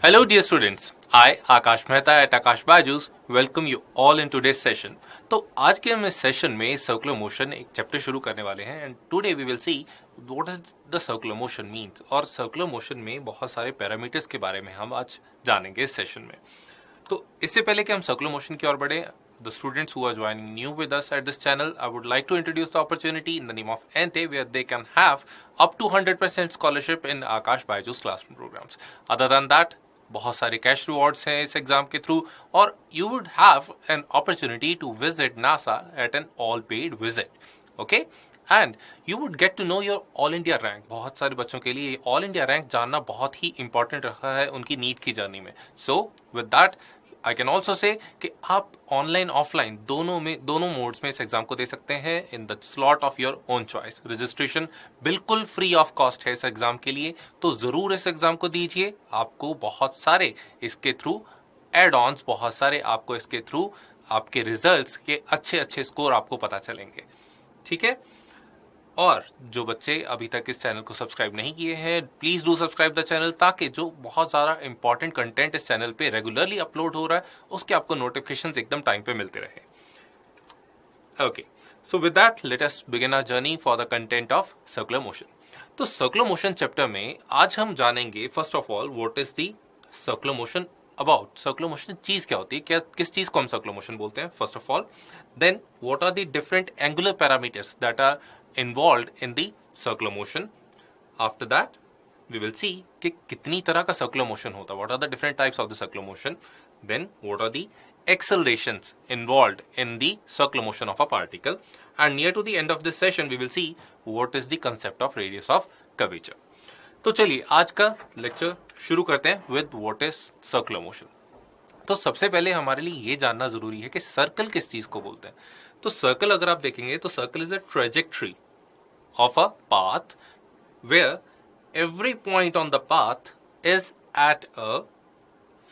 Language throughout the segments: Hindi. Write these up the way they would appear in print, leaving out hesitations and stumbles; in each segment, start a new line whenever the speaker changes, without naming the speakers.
Hello dear students, I Akash Mehta at Akash Bajus welcome you all in today's session. तो आज के हम इस सेशन में सर्कुलर मोशन एक चैप्टर शुरू करने वाले हैं and today we will see what is the circular motion means और सर्कुलर मोशन में बहुत सारे पैरामीटर्स के बारे में हम आज जानेंगे इस सेशन में. तो इससे पहले कि हम सर्कुलर मोशन की ओर बढ़े, the students who are joining new with us at this channel, I would like to introduce the opportunity in the name of ENTE where they can have up to 100% scholarship in Akash Bajus classroom programs. Other than that, बहुत सारे कैश रिवॉर्ड्स हैं इस एग्जाम के थ्रू और you would have an opportunity to visit NASA at an all paid visit. Okay, and you would get to know your all India rank. बहुत सारे बच्चों के लिए ऑल इंडिया रैंक जानना बहुत ही इंपॉर्टेंट रहा है उनकी नीट की जर्नी में. सो with that I can also say कि आप ऑनलाइन ऑफलाइन दोनों मोड्स में इस एग्जाम को दे सकते हैं in the slot of your own choice. Registration बिल्कुल फ्री ऑफ कॉस्ट है इस एग्जाम के लिए, तो ज़रूर इस एग्जाम को दीजिए. आपको बहुत सारे इसके थ्रू एड ऑन्स, बहुत सारे आपको इसके थ्रू आपके रिजल्ट्स के अच्छे अच्छे स्कोर आपको पता चलेंगे. ठीक है, और जो बच्चे अभी तक इस चैनल को सब्सक्राइब नहीं किए हैं, please do subscribe the channel ताकि जो बहुत सारा इंपॉर्टेंट कंटेंट इस चैनल पे रेगुलरली अपलोड हो रहा है उसके आपको नोटिफिकेशंस एकदम टाइम पे मिलते रहे. Okay, so with that let us begin our journey for the content of circular motion. तो सर्कुलर मोशन चैप्टर में आज हम जानेंगे first of all what is the circular motion about. Circular motion चीज क्या होती है, क्या किस चीज को हम सर्कुलर मोशन बोलते हैं first of all. Then what are the different angular parameters that are involved in the circular motion. After that we will see कि कितनी तरह का circular motion होता है, what are the different types of the circular motion. Then what are the accelerations involved in the circular motion of a particle, and near to the end of this session we will see what is the concept of radius of curvature. तो चलिए आज का लेक्चर शुरू करते हैं with what is circular motion. तो सबसे पहले हमारे लिए ये जानना जरूरी है कि सर्कल किस चीज को बोलते हैं. तो सर्कल अगर आप देखेंगे तो circle is a trajectory of a path where every point on the path is at a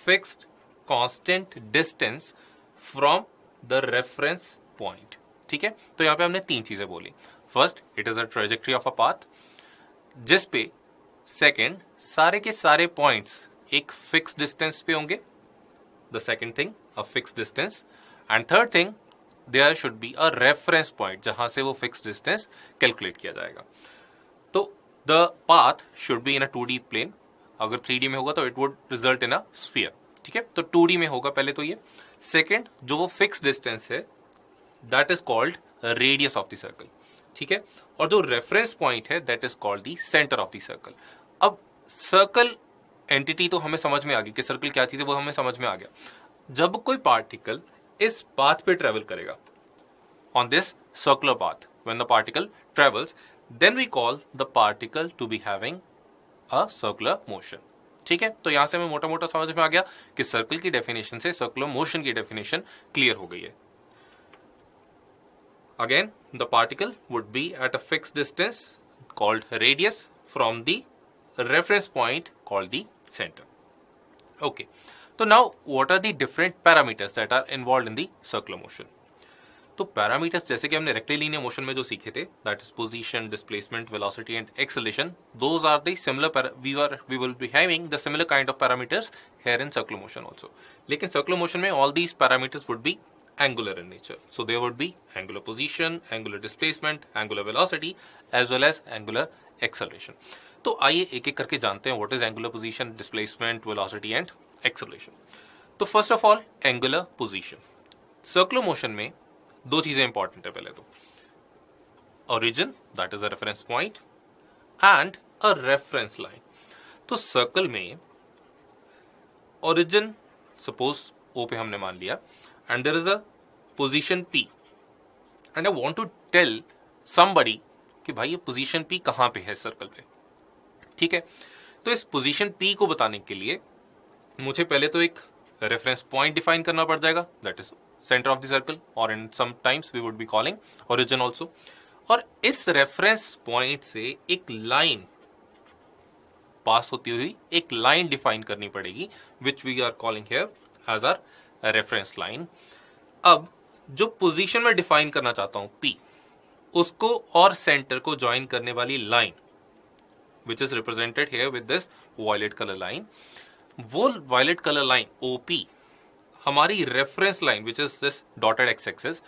fixed constant distance from the reference point. ठीक है, तो यहां पे हमने तीन चीजें बोली. First, it is a trajectory of a path जिस पे सेकेंड सारे के सारे पॉइंट्स एक फिक्स डिस्टेंस पे होंगे. The second thing, a fixed distance, and third thing, there should be a reference point जहां से वो fixed distance calculate किया जाएगा. तो the path should be in a 2D plane. अगर 3D में होगा तो it would result in a sphere. ठीक है, तो 2D में होगा पहले तो ये. Second, जो वो fixed distance है that is called radius of the circle. ठीक है, और जो reference point है that is called the center of the circle. अब circle एंटिटी तो हमें समझ में आ गई कि सर्कल क्या चीज है, वो हमें समझ में आ गया. जब कोई पार्टिकल इस पाथ पे ट्रेवल करेगा on this circular path, when the particle travels, then we call the particle to be having a circular motion. ठीक है, तो यहां से हमें मोटा मोटा समझ में आ गया कि सर्कल की डेफिनेशन से सर्कुलर मोशन की डेफिनेशन क्लियर हो गई है. Again, the particle would B eight a fixed distance called radius from the reference point called the center. Okay, so now what are the different parameters that are involved in the circular motion? तो पैरामीटर्स जैसे कि हमने रेक्टिलिनियर मोशन में जो सीखे थे, that is position, displacement, velocity and acceleration, those are the similar we will be having the similar kind of parameters here in circular motion also. लेकिन सर्कुलर मोशन में all these parameters would be angular in nature. So there would be angular position, angular displacement, angular velocity as well as angular acceleration. तो आइए एक एक करके जानते हैं what is angular position, displacement, velocity and acceleration. तो first of all angular position. Circular motion में दो चीजें इंपॉर्टेंट है. पहले तो origin, that is a reference point, and a reference line. तो सर्कल में ओरिजिन सपोज ओ पे हमने मान लिया and there is a position P and I want to tell somebody कि भाई ये पोजीशन पी कहां पे है सर्कल पे. ठीक है, तो इस पोजीशन पी को बताने के लिए मुझे पहले तो एक रेफरेंस पॉइंट डिफाइन करना पड़ जाएगा, that is centre of the circle, और in some times we would be calling origin also. और इस रेफरेंस पॉइंट से एक लाइन पास होती हुई एक लाइन डिफाइन करनी पड़ेगी which we are calling here as our reference line. अब जो पोजीशन में डिफाइन करना चाहता हूं पी, उसको और सेंटर को ज्वाइन करने वाली line which is represented here with this violet color line, वो वायलेट कलर लाइन ओपी हमारी reference line which is this dotted x axis,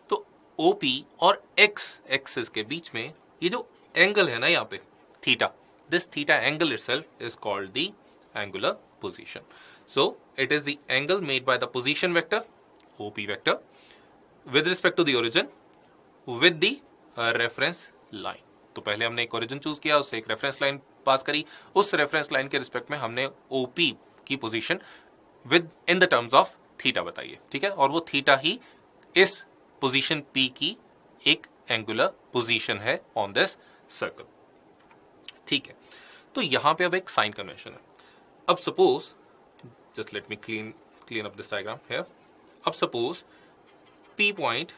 तो ओपी और एक्स एक्सिस के बीच में ये जो एंगल है ना यहाँ पे theta, this theta angle itself is called the angular position. So it is the angle made by the position vector OP vector with respect to the origin with the reference line. तो पहले हमने एक origin चूज किया, उससे एक reference line पास करी, उस reference line के रिस्पेक्ट में हमने OP की position with in the terms of theta बताई है, ठीक है, और वो थीटा ही इस पोजीशन P की एक एंगुलर पोजीशन है ऑन दिस सर्कल, ठीक है। तो यहां पे अब एक साइन कन्वेंशन है। अब suppose, just let me clean up this diagram here. अब सपोज P पॉइंट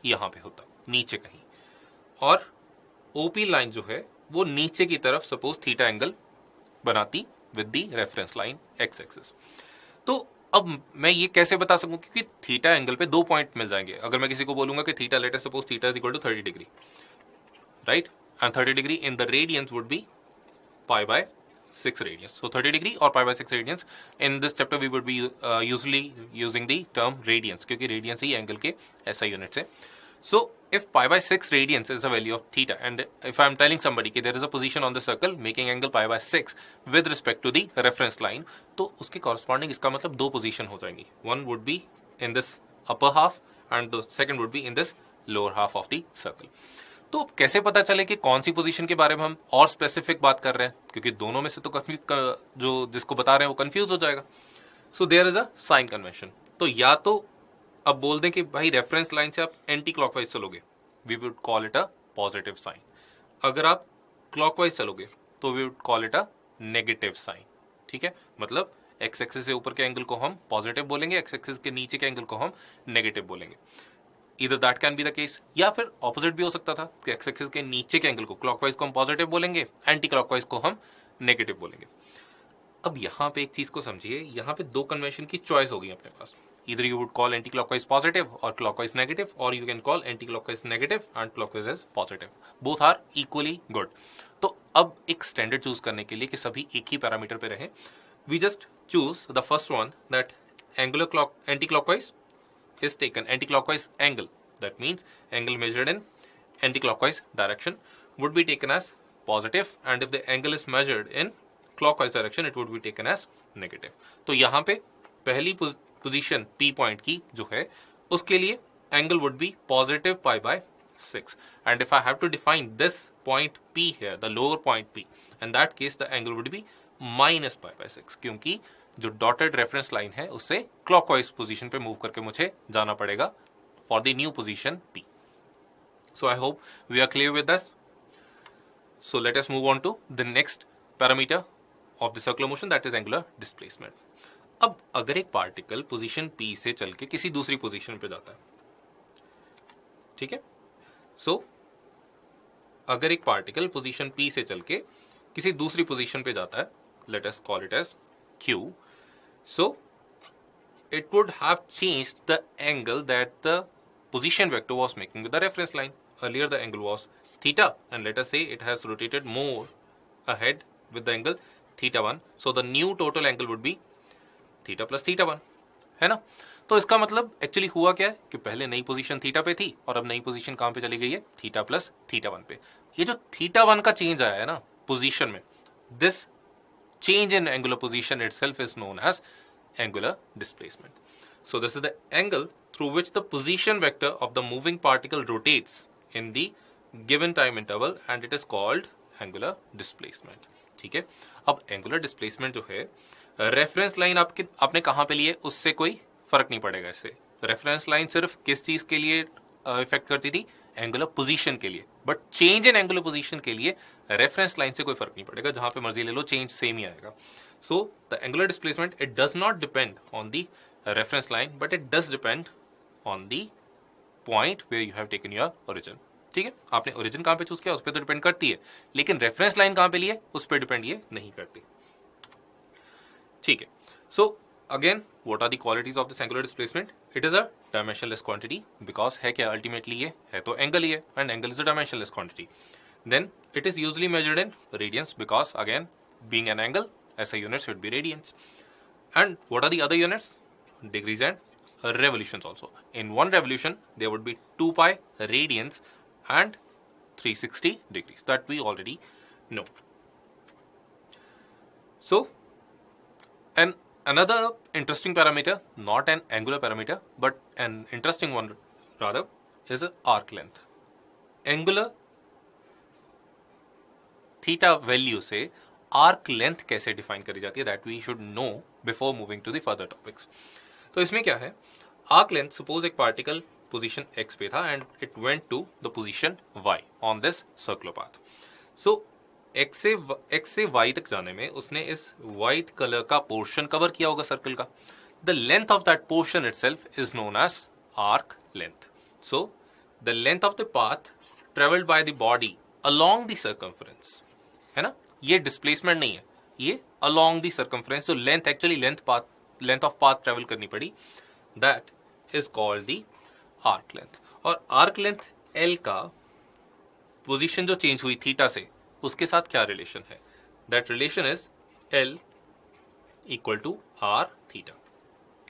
यहां पे होता नीचे कहीं, और OP लाइन जो है वो नीचे की तरफ सपोज थीटा एंगल बनाती with the reference line x axis. तो अब मैं ये कैसे बता सकूं, क्योंकि थीटा एंगल पे दो पॉइंट मिल जाएंगे। अगर मैं किसी को बोलूंगा कि theta, let us suppose theta is equal to 30 degree, right, and 30 degree in the radians would be pi by 6 radians. So 30 degree or pi by 6 radians. In this chapter we would be usually using the term radians, क्योंकि radians ही angle के SI units है. So if pi by 6 radians is the value of theta, and if I am telling somebody कि there is a position on the circle making angle pi by 6 with respect to the reference line, तो उसके corresponding इसका मतलब दो position हो जाएंगी. One would be in this upper half and the second would be in this lower half of the circle. तो कैसे पता चले कि कौन सी पोजीशन के बारे में हम और स्पेसिफिक बात कर रहे हैं, क्योंकि दोनों में से तो जो जिसको बता रहे हैं वो कंफ्यूज हो जाएगा। So there is a sign convention. तो या तो अब बोल दें कि भाई रेफरेंस लाइन से आप एंटी क्लॉकवाइज चलोगे, we would call it a positive sign. अगर आप क्लॉकवाइज चलोगे तो we would call it a negative sign, ठीक है। मतलब एक्स एक्सिस से ऊपर के एंगल को हम पॉजिटिव बोलेंगे, एक्स एक्सिस के नीचे के एंगल को हम नेगेटिव बोलेंगे। Either that can be the case, या फिर ऑपोजिट भी हो सकता था कि एक्स एक्सिस के नीचे के एंगल को क्लॉकवाइज को हम पॉजिटिव बोलेंगे, एंटी क्लॉकवाइज को हम नेगेटिव बोलेंगे। अब यहाँ पे एक चीज को समझिए, यहाँ पे दो कन्वेंशन की चॉइस होगी अपने पास। Either you would call anti clockwise positive और क्लॉकवाइज नेगेटिव, और you can call anti clockwise negative and clockwise as positive. Both are equally good. तो अब एक स्टैंडर्ड चूज करने के लिए कि सभी एक ही पैरामीटर पे रहे, we just choose the first one that angular clock anti clockwise is taken anti-clockwise angle, that means angle measured in anti-clockwise direction would be taken as positive, and if the angle is measured in clockwise direction it would be taken as negative. तो यहाँ पे पहली पोजीशन P पॉइंट की जो है उसके लिए angle would be positive pi by 6, and if I have to define this point P here, the lower point P, in that case the angle would be minus pi by 6, क्योंकि जो डॉटेड रेफरेंस लाइन है उससे क्लॉकवाइज पोजीशन पे मूव करके मुझे जाना पड़ेगा for the new position P. So I hope we are clear with this. So let us move on to the next parameter of the circular motion, that is angular displacement. अब अगर एक पार्टिकल पोजीशन P से चल के किसी दूसरी पोजीशन पे जाता है, ठीक है, सो अगर एक पार्टिकल पोजीशन P से चल के किसी दूसरी पोजीशन पे जाता है, let us call it as Q. So it would have changed the angle that the position vector was making with the reference line. Earlier the angle was theta, and let us say it has rotated more ahead with the angle theta 1. So the new total angle would be theta plus theta 1, है ना। तो इसका मतलब एक्चुअली हुआ क्या है कि पहले नई पोजीशन थीटा पे थी और अब नई पोजीशन कहाँ पे चली गई है, थीटा प्लस थीटा 1 पे। ये जो थीटा 1 का चेंज आया है ना पोजीशन में, this change in angular position itself is known as angular displacement. So this is the angle through which the position vector of the moving particle rotates in the given time interval, and it is called angular displacement. ठीक है। अब angular displacement जो है रेफरेंस लाइन आपने कहाँ पे लिए उससे कोई फर्क नहीं पड़ेगा। इससे रेफरेंस लाइन सिर्फ किस चीज के लिए इफेक्ट करती थी, एंगुलर पोजीशन के लिए, but change in angular position के लिए रेफरेंस लाइन से कोई फर्क नहीं पड़ेगा, जहां पे मर्जी ले लो चेंज सेम ही आएगा। So the angular displacement it does not depend on the reference line, but it does depend on the point where you have taken your origin. ठीक है, आपने ओरिजिन कहां पे चूज किया उस पर तो डिपेंड करती है, लेकिन रेफरेंस लाइन कहां पे लिए उस पर डिपेंड ये नहीं करती। ठीक है, so again what are the qualities of this angular displacement? It is a dimensionless quantity because है क्या ultimately ये है तो angle ही है, and angle is a dimensionless quantity. Then it is usually measured in radians because again being an angle SI units should be radians. And what are the other units? Degrees and revolutions also. In one revolution, there would be 2 pi radians and 360 degrees. That we already know. So, another interesting parameter, not an angular parameter, but an interesting one rather, is arc length. Angular theta value से आर्क लेंथ कैसे डिफाइन करी जाती है, that we should know before moving to the further topics. तो इसमें क्या है, आर्क लेंथ, सपोज एक पार्टिकल पोजीशन x पे था and it went to the position y on this circular path. So x से y तक जाने में उसने इस वाइट कलर का पोर्शन कवर किया होगा सर्कल का. The length of that portion itself is known as arc length. So the length of the path travelled by the body along the circumference, है ना, ये डिस्प्लेसमेंट नहीं है, ये अलोंग दी सर्कमफ्रेंस. जो length actually length of path travel करनी पड़ी, that is called the arc length. और आर्क लेंथ एल का पोजीशन जो चेंज हुई थीटा से, उसके साथ क्या रिलेशन है, that relation is L equal to R theta.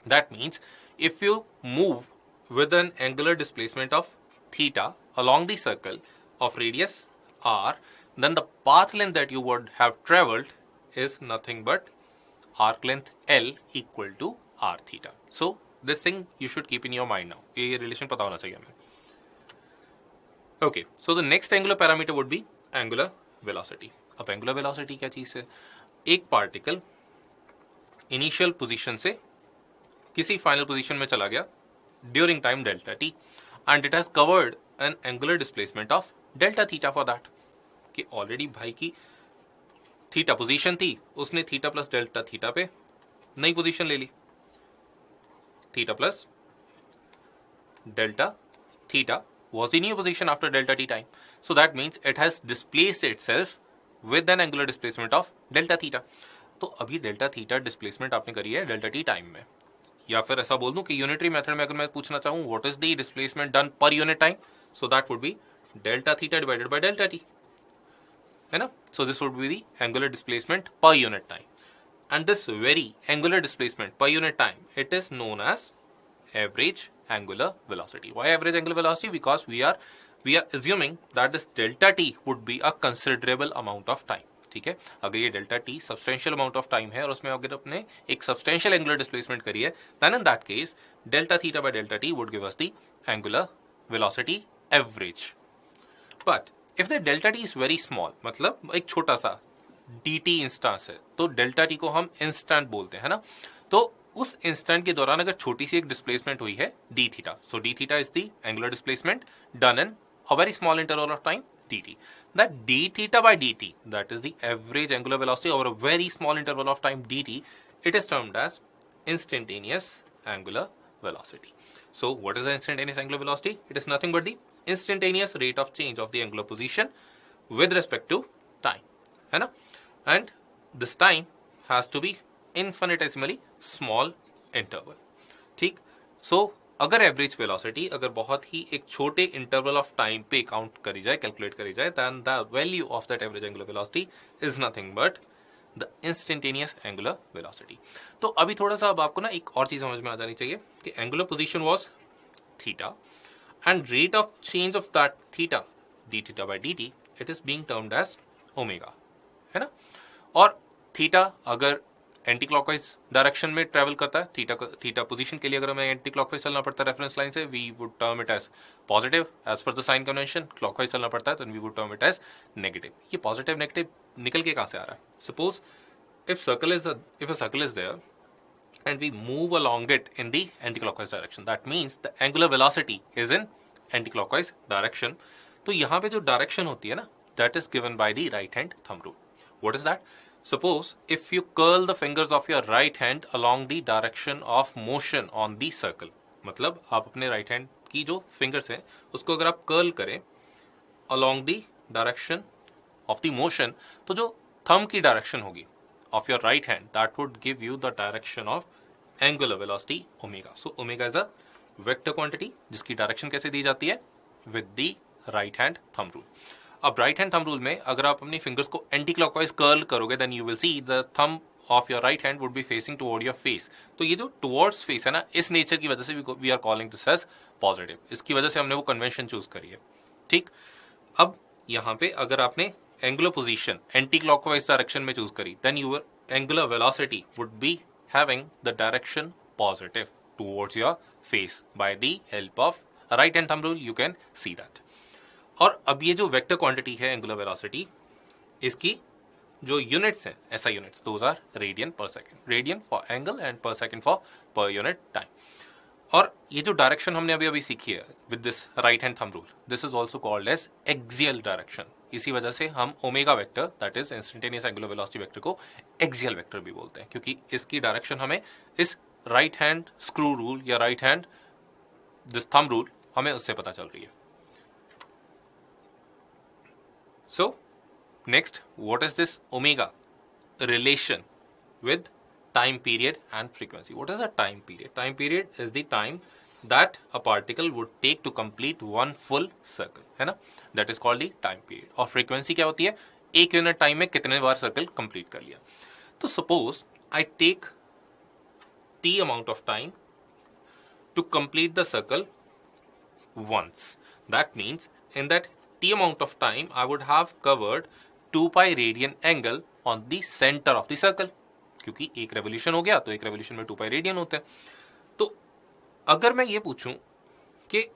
That means if you move with an angular displacement of theta along the circle of radius r, then the path length that you would have traveled is nothing but arc length L equal to r theta. So this thing you should keep in your mind now. ये relation पता होना चाहिए हमें. Okay, so the next angular parameter would be angular velocity. अब angular velocity क्या चीज़ है? एक particle initial position से किसी final position में चला गया during time delta t and it has covered an angular displacement of delta theta for that. कि ऑलरेडी भाई की थीटा पोजीशन थी, उसने थीटा प्लस डेल्टा थीटा पे नई पोजीशन ले ली, theta plus delta theta was the new position after delta t time. So that means it has displaced itself with an angular displacement of delta theta. तो अभी डेल्टा थीटा डिस्प्लेसमेंट आपने करी है डेल्टा टी टाइम में, या फिर ऐसा बोल दूं कि यूनिटरी मेथड में अगर मैं पूछना चाहूं what is the displacement done per unit time, so that would be delta theta divided by delta T, है ना. So this would be the angular displacement per unit time, and this very angular displacement per unit time, it is known as average angular velocity. Why average angular velocity? Because we are assuming that this delta t would be a considerable amount of time. ठीक है, अगर ये delta T substantial amount of time है और उसमें अगर अपने एक सब्सटेंशियल एंगुलर डिस्प्लेसमेंट करी है, then in that case delta theta by delta T would give us the angular velocity average. But if the delta T is very small, मतलब एक छोटा सा dt इंस्टेंस है, तो डेल्टा टी को हम इंस्टेंट बोलते हैं ना. तो उस इंस्टेंट के दौरान अगर छोटी सी एक डिस्प्लेसमेंट हुई है D theta, so D theta is the angular displacement done in a very small interval of time dt. That d theta by dt, that is the average angular velocity over a very small interval of time dt, it is termed as instantaneous angular velocity. So what is the instantaneous angular velocity? It is nothing but the instantaneous rate of change of the angular position with respect to time, है ना. And this time has to be infinitesimally small interval. ठीक. So अगर एवरेज वेलोसिटी अगर बहुत ही एक छोटे इंटरवल ऑफ टाइम पे काउंट करी जाए, कैलकुलेट करी जाए, then the value of that average angular velocity is nothing but the instantaneous angular velocity. तो अभी थोड़ा सा अब आपको ना एक और चीज समझ में आ जानी चाहिए कि angular position was theta and rate of change of that theta D theta by D T, it is being termed as omega, है ना. और थीटा अगर एंटी क्लॉकवाइज डायरेक्शन में ट्रेवल करता है, थीटा पोजीशन के लिए अगर हमें एंटी क्लॉकवाइज चलना पड़ता है रेफरेंस लाइन से, we would term it as positive as per the sign convention. Clockwise चलना पड़ता है तो we would term it as negative. ये पॉजिटिव नेगेटिव निकल के कहां से आ रहा है? Suppose if a circle is there and we move along it in the anti clockwise direction, that means the angular velocity is in anti clockwise direction. तो यहाँ पे जो डायरेक्शन होती है ना, that is given by the right hand thumb rule. What is that? Suppose if you curl the fingers of your right hand along the direction of motion on the circle, मतलब आप अपने राइट हैंड की जो फिंगर्स हैं उसको अगर आप कर्ल करें along the direction of the motion, तो जो थंब की डायरेक्शन होगी of your right hand, that would give you the direction of angular velocity omega. So omega is a vector quantity जिसकी डायरेक्शन कैसे दी जाती है? with the right hand thumb rule. अब राइट हैंड थंब रूल में अगर आप अपनी फिंगर्स को एंटी क्लॉकवाइज कर्ल करोगे, then you will see the thumb of your right hand would be facing toward your face. तो ये जो टुवर्ड्स फेस है ना, इस नेचर की वजह से we are calling this as positive. इसकी वजह से हमने वो कन्वेंशन चूज करी है। ठीक, अब यहाँ पे अगर आपने angular position anti clockwise direction में चूज करी, then your angular velocity would be having the direction positive towards your face by the help of right hand thumb rule. You can see that. और अब ये जो वेक्टर क्वांटिटी है एंगुलर वेलोसिटी, इसकी जो यूनिट्स हैं, ऐसा units, those are radian per second. Radian for angle and per second for per unit time. और ये जो डायरेक्शन हमने अभी अभी सीखी है with this right hand thumb rule, this is also called as axial direction. इसी वजह से हम omega vector, that is instantaneous angular velocity vector, को एक्सियल वेक्टर भी बोलते हैं, क्योंकि इसकी डायरेक्शन हमें इस राइट हैंड स्क्रू रूल या right hand this thumb rule, हमें उससे पता चल रही है। So next, what is this omega relation with time period and frequency? What is a time period? Time period is the time that a particle would take to complete one full circle, है ना? That is called the time period. और frequency क्या होती है? एक यूनिट टाइम में कितने बार सर्कल कंप्लीट कर लिया। तो suppose I take t amount of time to complete the circle once. That means in that t amount of time I would have covered 2 pi radian angle on the center of the circle, क्योंकि एक रेवोल्यूशन हो गया तो एक रेवोल्यूशन में 2 pi रेडियन होते हैं। तो अगर मैं ये पूछूं कि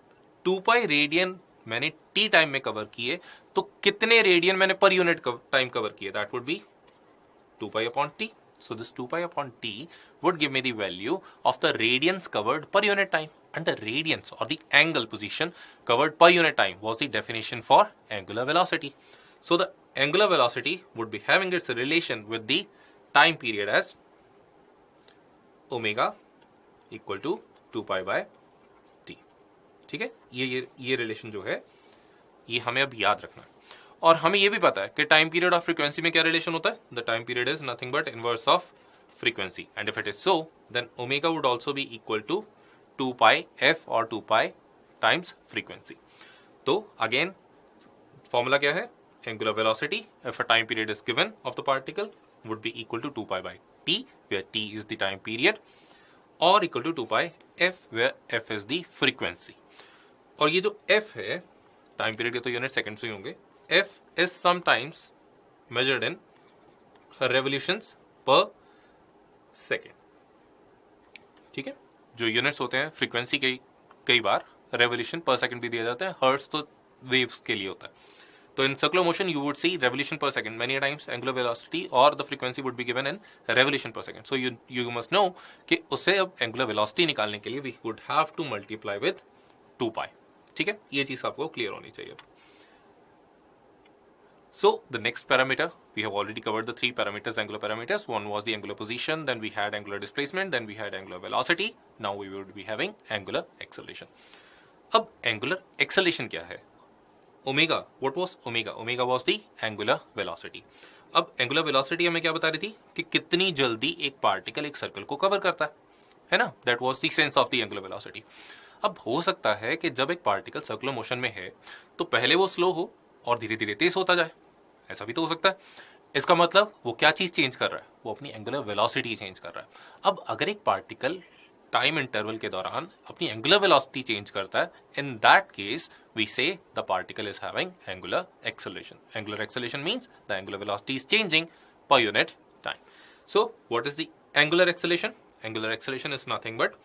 2 pi रेडियन मैंने t टाइम में कवर किए, तो कितने रेडियन मैंने पर यूनिट टाइम कवर किए, that would B 2 pi upon t. So this 2 pi upon t would give me the value of the radians covered per unit time, and the radians or the angle position covered per unit time was the definition for angular velocity. So the angular velocity would be having its relation with the time period as omega equal to 2 pi by t. ठीक है, ये रिलेशन जो है ये हमें अब याद रखना है। और हमें ये भी पता है कि टाइम पीरियड और फ्रीक्वेंसी में क्या रिलेशन होता है। The time period is nothing but inverse of frequency, and if it is so then omega would also be equal to 2 pi F और 2 पाई टाइम्स फ्रीक्वेंसी। तो अगेन फॉर्मूला क्या है, angular velocity if a time period is given of the particle would be equal to 2 pi by T, where T is the time period, और equal to 2 pi F, where F is the frequency. और ये जो एफ है, टाइम पीरियड के तो यूनिट सेकंड से ही होंगे, f is sometimes measured in revolutions per second. ठीक है, जो यूनिट्स होते हैं फ्रीक्वेंसी के कई बार रेवोल्यूशन पर सेकंड भी दिया जाता है, हर्ट्ज तो वेव्स के लिए होता है। तो in circular motion you would see revolution per second many times angular velocity और the frequency would be given in revolution per second. So you must know कि उससे अब एंगुलर वेलोसिटी निकालने के लिए we would have to multiply with 2 pi. ठीक है, ये चीज आपको क्लियर होनी चाहिए। So the next parameter, we have already covered the 3 parameters, angular parameters. One was the angular position, then we had angular displacement, then we had angular velocity. Now we would be having angular acceleration. अब angular acceleration क्या है? Omega, what was omega? Omega was the angular velocity. अब angular velocity हमें क्या बता रही थी कि कितनी जल्दी एक पार्टिकल एक सर्कल को कवर करता है ना? That was the sense of the angular velocity. अब हो सकता है कि जब एक पार्टिकल सर्कुलर मोशन में है तो पहले वो स्लो हो और धीरे धीरे तेज होता जाए, ऐसा भी तो हो सकता है। इसका मतलब वो क्या चीज चेंज कर रहा है, वो अपनी एंगुलर वेलोसिटी चेंज कर रहा है। अब अगर एक पार्टिकल टाइम इंटरवल के दौरान अपनी एंगुलर वेलोसिटी चेंज करता है, इन दैट केस वी से the particle is having angular acceleration. Angular acceleration means the angular velocity is changing पर unit time. So what is the angular acceleration? Angular acceleration is nothing but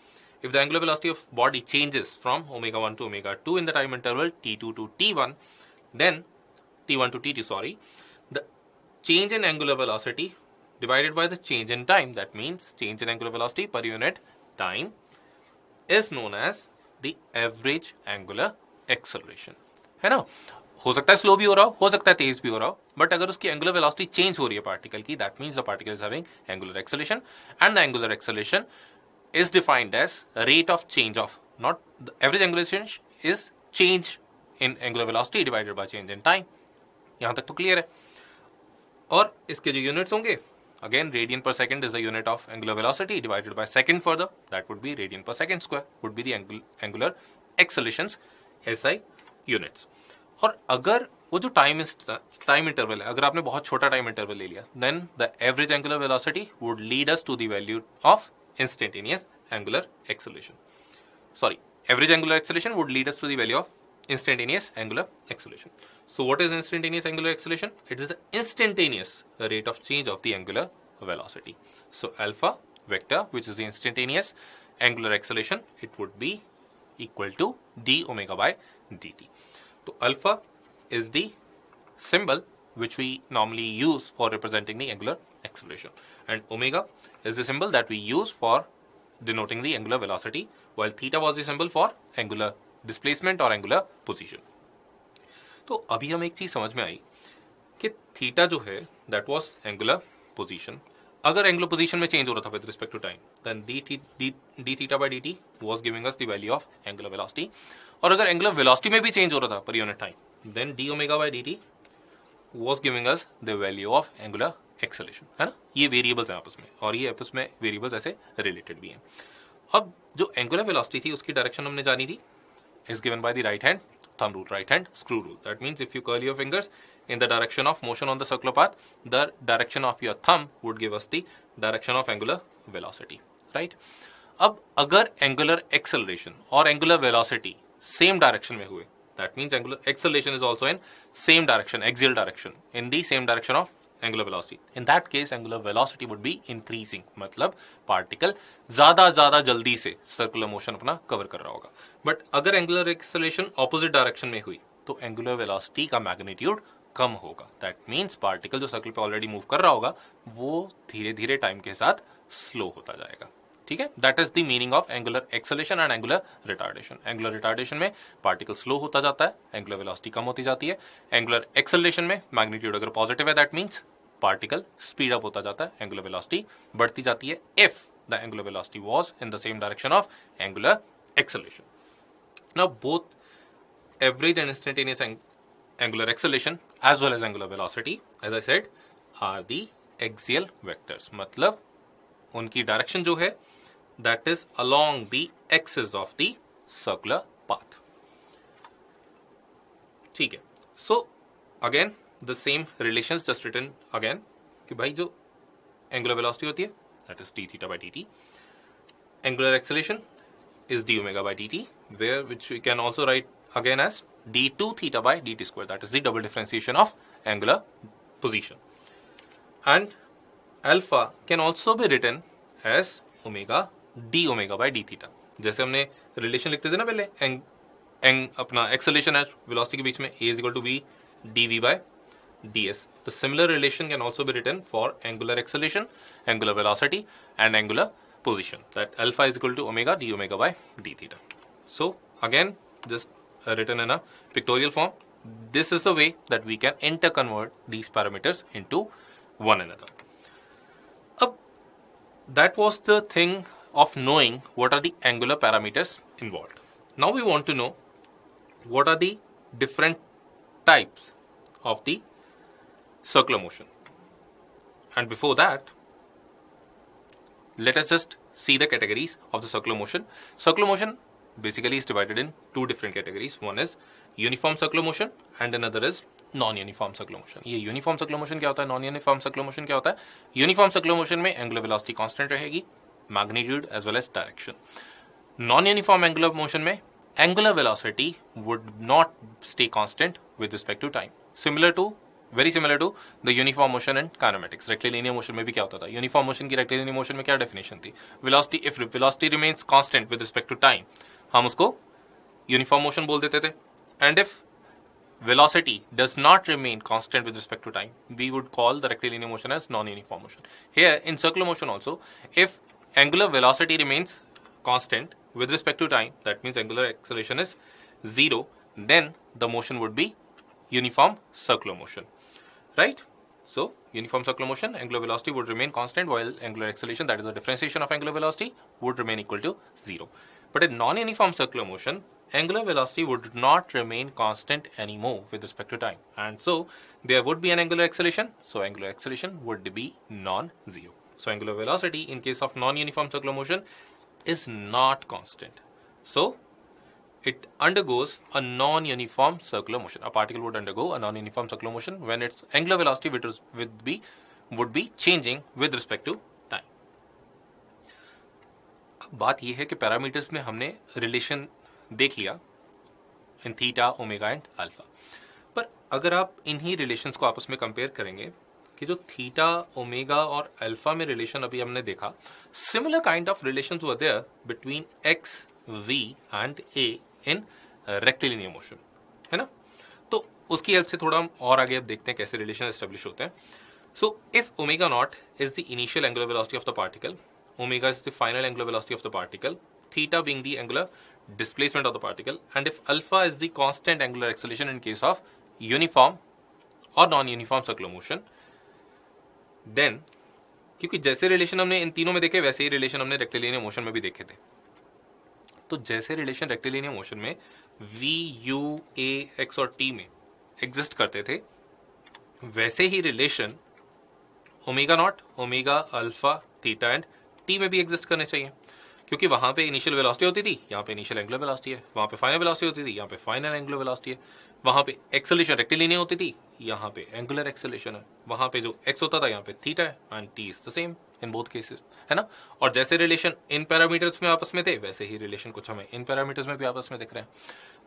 if the angular velocity of body changes from omega 1 to omega 2 in the time interval t2 to t1, then t1 to t2, sorry, the change in angular velocity divided by the change in time, that means change in angular velocity per unit time, is known as the average angular acceleration. है ना? हो सकता है स्लो भी हो रहा हो सकता है तेज भी हो रहा हो, बट अगर उसकी एंगुलर वेलोसिटी चेंज हो रही है पार्टिकल की, that means the particle is having angular acceleration, and the angular acceleration is defined as rate of change of, not the average angular acceleration is change in angular velocity divided by change in time. यहां तक तो क्लियर है। और इसके जो यूनिट्स होंगे, again radian per second is the unit of angular velocity divided by second further, that would be radian per second square would be the angular accelerations, SI units. और अगर वो जो टाइम इंटरवल है, अगर आपने बहुत छोटा टाइम इंटरवल ले लिया, then the average angular velocity would lead us to the value of instantaneous angular acceleration. Sorry, average angular acceleration would lead us to the value of instantaneous angular acceleration. So what is instantaneous angular acceleration? It is the instantaneous rate of change of the angular velocity. So alpha vector, which is the instantaneous angular acceleration, it would be equal to d omega by dt. So alpha is the symbol which we normally use for representing the angular acceleration, and omega is the symbol that we use for denoting the angular velocity, while theta was the symbol for angular displacement or angular position. तो अभी हमें एक चीज समझ में आई कि थीटा जो है दैट वाज एंगुलर पोजीशन. अगर एंगुलर पोजीशन में चेंज हो रहा था with respect to time, then d theta by D t was giving us the value of angular velocity. और अगर एंगुलर वेलोसिटी में भी चेंज हो रहा था per unit time, then d omega by D t was giving us the value of angular acceleration. है ना, ये वेरिएबल्स हैं आपस में, और ये आपस में वेरिएबल्स ऐसे रिलेटेड भी हैं. अब जो एंगुलर वेलोसिटी थी उसकी डायरेक्शन हमने जानी थी, is given by the right hand thumb rule, right hand screw rule. That means if you curl your fingers in the direction of motion on the circular path, the direction of your thumb would give us the direction of angular velocity, right? अब अगर angular acceleration और angular velocity same direction में हुए, that means angular acceleration is also in same direction, axial direction, in the same direction of angular velocity. In that case, angular velocity would be increasing. मतलब पार्टिकल ज्यादा जल्दी से सर्कुलर मोशन अपना कवर कर रहा होगा. बट अगर एंगुलर एक्सेलरेशन ऑपोजिट डायरेक्शन में हुई तो एंगुलर वेलोसिटी का मैग्नीट्यूड कम होगा. दैट मीन्स पार्टिकल जो सर्कल पे ऑलरेडी मूव कर रहा होगा वो धीरे धीरे टाइम के साथ स्लो होता जाएगा. ठीक है, that is the meaning of angular acceleration and angular retardation. Angular retardation में पार्टिकल स्लो होता जाता है, एंगुलर वेलोसिटी कम होती जाती है. एंगुलर एक्सेलरेशन में मैग्नीट्यूड अगर पॉजिटिव है, that means particle speed up होता जाता है, एंगुलर वेलोसिटी बढ़ती जाती है, if the angular velocity was in the same direction of angular acceleration. Now both average and instantaneous angular acceleration as well as angular velocity, as I said, are the axial vectors. मतलब उनकी डायरेक्शन जो है that is along the axis of the circular path. ठीक है, so again the same relations just written again कि भाई जो angular velocity होती है that is d theta by dt, angular acceleration is d omega by dt, where which we can also write again as d2 theta by dt square, that is the double differentiation of angular position, and alpha can also be written as omega D omega by D theta. जैसे हमने रिलेशन लिखते थे ना पहले अपना एक्सेलरेशन एंड वेलोसिटी के बीच में, a is equal to v dv by ds. The similar relation can also be written for angular acceleration, angular velocity and angular position, that alpha is equal to omega d omega by d theta. So again just written in a pictorial form, this is the way that we can interconvert these parameters into one another. That was the thing of knowing what are the angular parameters involved. Now we want to know what are the different types of the circular motion. And before that, let us just see the categories of the circular motion. Circular motion basically is divided in two different categories. One is uniform circular motion and another is non-uniform circular motion. ये uniform circular motion क्या होता है, non-uniform circular motion क्या होता है? Uniform circular motion में angular velocity constant रहेगी, magnitude as well as direction. Non-uniform angular motion में angular velocity would not stay constant with respect to time. Very similar to the uniform motion in kinematics. Rectilinear motion में भी क्या होता था? Uniform motion की rectilinear motion में क्या definition थी? Velocity, if velocity remains constant with respect to time, हम उसको uniform motion बोल देते थे. And if velocity does not remain constant with respect to time, we would call the rectilinear motion as non-uniform motion. Here in circular motion also, if angular velocity remains constant with respect to time, that means angular acceleration is 0, then the motion would be uniform circular motion, right? So uniform circular motion, angular velocity would remain constant, while angular acceleration, that is the differentiation of angular velocity, would remain equal to 0. But in non-uniform circular motion, angular velocity would not remain constant anymore with respect to time, and so there would be an angular acceleration, so angular acceleration would be non-zero. So angular velocity in case of non-uniform circular motion is not constant, so it undergoes a non-uniform circular motion. A particle would undergo a non-uniform circular motion when its angular velocity would be changing with respect to time. अब बात यह है कि पैरामीटर्स में हमने रिलेशन देख लिया इन थीटा, ओमेगा एंड अल्फा, पर अगर आप इन्हीं रिलेशंस को आपस में कंपेयर करेंगे कि जो थीटा, ओमेगा और अल्फा में रिलेशन अभी हमने देखा, similar kind of relations were there between x, v and a in rectilinear motion, है ना। तो उसकी हेल्प से थोड़ा हम और आगे अब देखते हैं कैसे रिलेशन एस्टेब्लिश होते हैं। So if omega naught is the initial angular velocity of the particle, omega is the final angular velocity of the particle, theta being the angular displacement of the particle, and if alpha is the constant angular acceleration in case of uniform or non-uniform circular motion, then क्योंकि जैसे रिलेशन हमने इन तीनों में देखे वैसे ही रिलेशन हमने रेक्टिलिनियर मोशन में भी देखे थे। तो जैसे रिलेशन रेक्टिलिनियर मोशन में v, u, a, x और t में एग्जिस्ट करते थे, वैसे ही relation omega naught, omega, alpha, theta and T में भी एग्जिस्ट करने चाहिए, क्योंकि वहां पे इनिशियल वेलोसिटी होती थी, यहाँ पे इनिशियल एंगुलर वेलोसिटी है, वहां पे फाइनल वेलोसिटी होती थी, यहाँ पे फाइनल एंगुलर वेलोसिटी है, वहां पे एक्सेलरेशन रेक्टिलिनियर होती थी, यहाँ पे एंगुलर एक्सेलरेशन है, वहां पे जो एक्स होता था यहाँ पे थीटा है, and T is the same in both cases, है ना। और जैसे रिलेशन इन पैरामीटर्स में आपस में थे वैसे ही रिलेशन कुछ हमें इन पैरामीटर्स में भी आपस में दिख रहे हैं।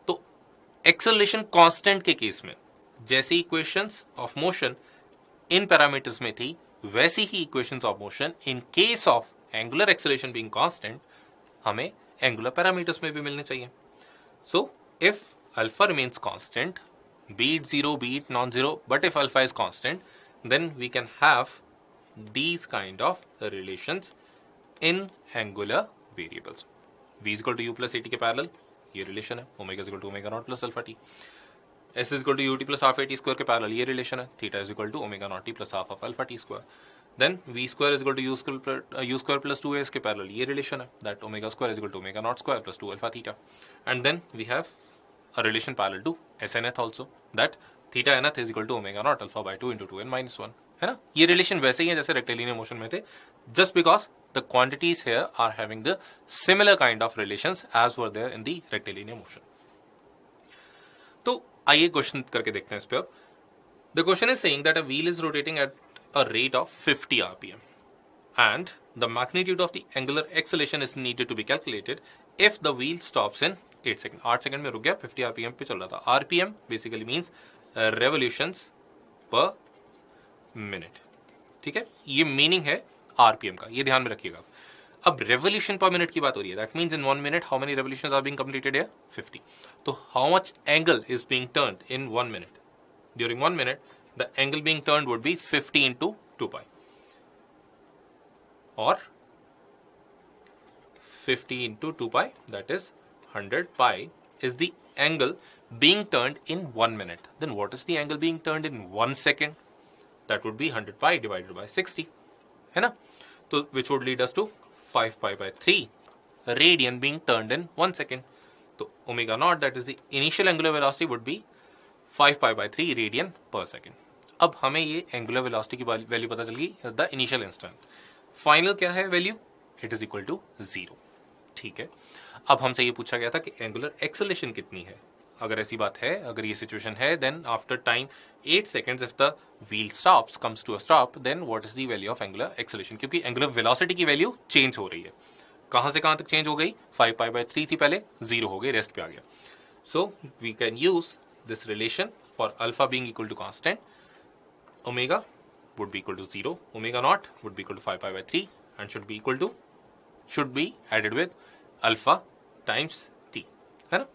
तो एक्सेलरेशन कांस्टेंट के केस में जैसी equations of motion in parameters में थी, वैसी ही equations of motion in case of angular acceleration being constant हमें एंगुलर पैरामीटर्स में भी मिलने चाहिए। So if alpha remains constant, be it zero, be it non-zero, but if alpha is constant, then we can have these kind of relations in angular variables. V is equal to u plus at के पैरेलल ये रिलेशन है, omega is equal to omega naught plus alpha T, s is equal to ut plus half at square के पैरेलल ये रिलेशन है, theta is equal to omega naught T plus half of alpha T square, then v square is equal to u square plus 2a के पैरेलल ये रिलेशन है, that omega square is equal to omega naught square plus 2 alpha theta, and then we have a relation parallel to snth also, that theta nth is equal to omega naught alpha by 2 into 2n minus 1, है ना। ये रिलेशन वैसे ही है जैसे रेक्टिलिनियर मोशन में थे, just because the quantities here are having the similar kind of relations as were there in the rectilinear motion. तो आइए क्वेश्चन करके देखते हैं इस पे अब। The question is saying that a wheel is rotating at a rate of 50 rpm and the magnitude of the angular acceleration is needed to be calculated if the wheel stops in 8 seconds. 8 second में रुक गया, 50 rpm पे चल रहा था। rpm basically means revolutions per minute, ठीक है, ये मीनिंग है rpm का, ये ध्यान में रखिएगा। अब रेवोल्यूशन पर मिनट की बात हो रही है, that means in 1 minute how many revolutions are being completed here, 50। तो how much angle is being turned in 1 minute? During 1 minute the angle being turned would be 50 into 2 pi, or 50 into 2 pi, that is 100 pi is the angle being turned in 1 minute. Then what is the angle being turned in 1 second? That would be 100 pi divided by 60, है ना। तो which would lead us to 5 pi by 3 radian being turned in 1 second. तो omega naught, that is the initial angular velocity, would be 5 pi by 3 radian per second. अब हमें ये एंगुलर वेलोसिटी की वैल्यू पता चल गई at the initial instant. Final क्या है value? It is equal to 0, ठीक है। अब हमसे ये पूछा गया था कि एंगुलर एक्सेलरेशन कितनी है। अगर ऐसी बात है, अगर ये सिचुएशन है, then after time 8 seconds if the wheel stops, comes to a stop, then what is the value of angular acceleration? क्योंकि एंगुलर वेलोसिटी की वैल्यू चेंज हो रही है। कहाँ से कहाँ तक चेंज हो गई? 5 पाई बाय 3 थी पहले, 0 हो गई, रेस्ट पे आ गया। So we can use this relation for alpha being equal to constant, omega would be equal to 0, omega naught would be equal to 5 pi by 3 and should be added with alpha times t, है ना।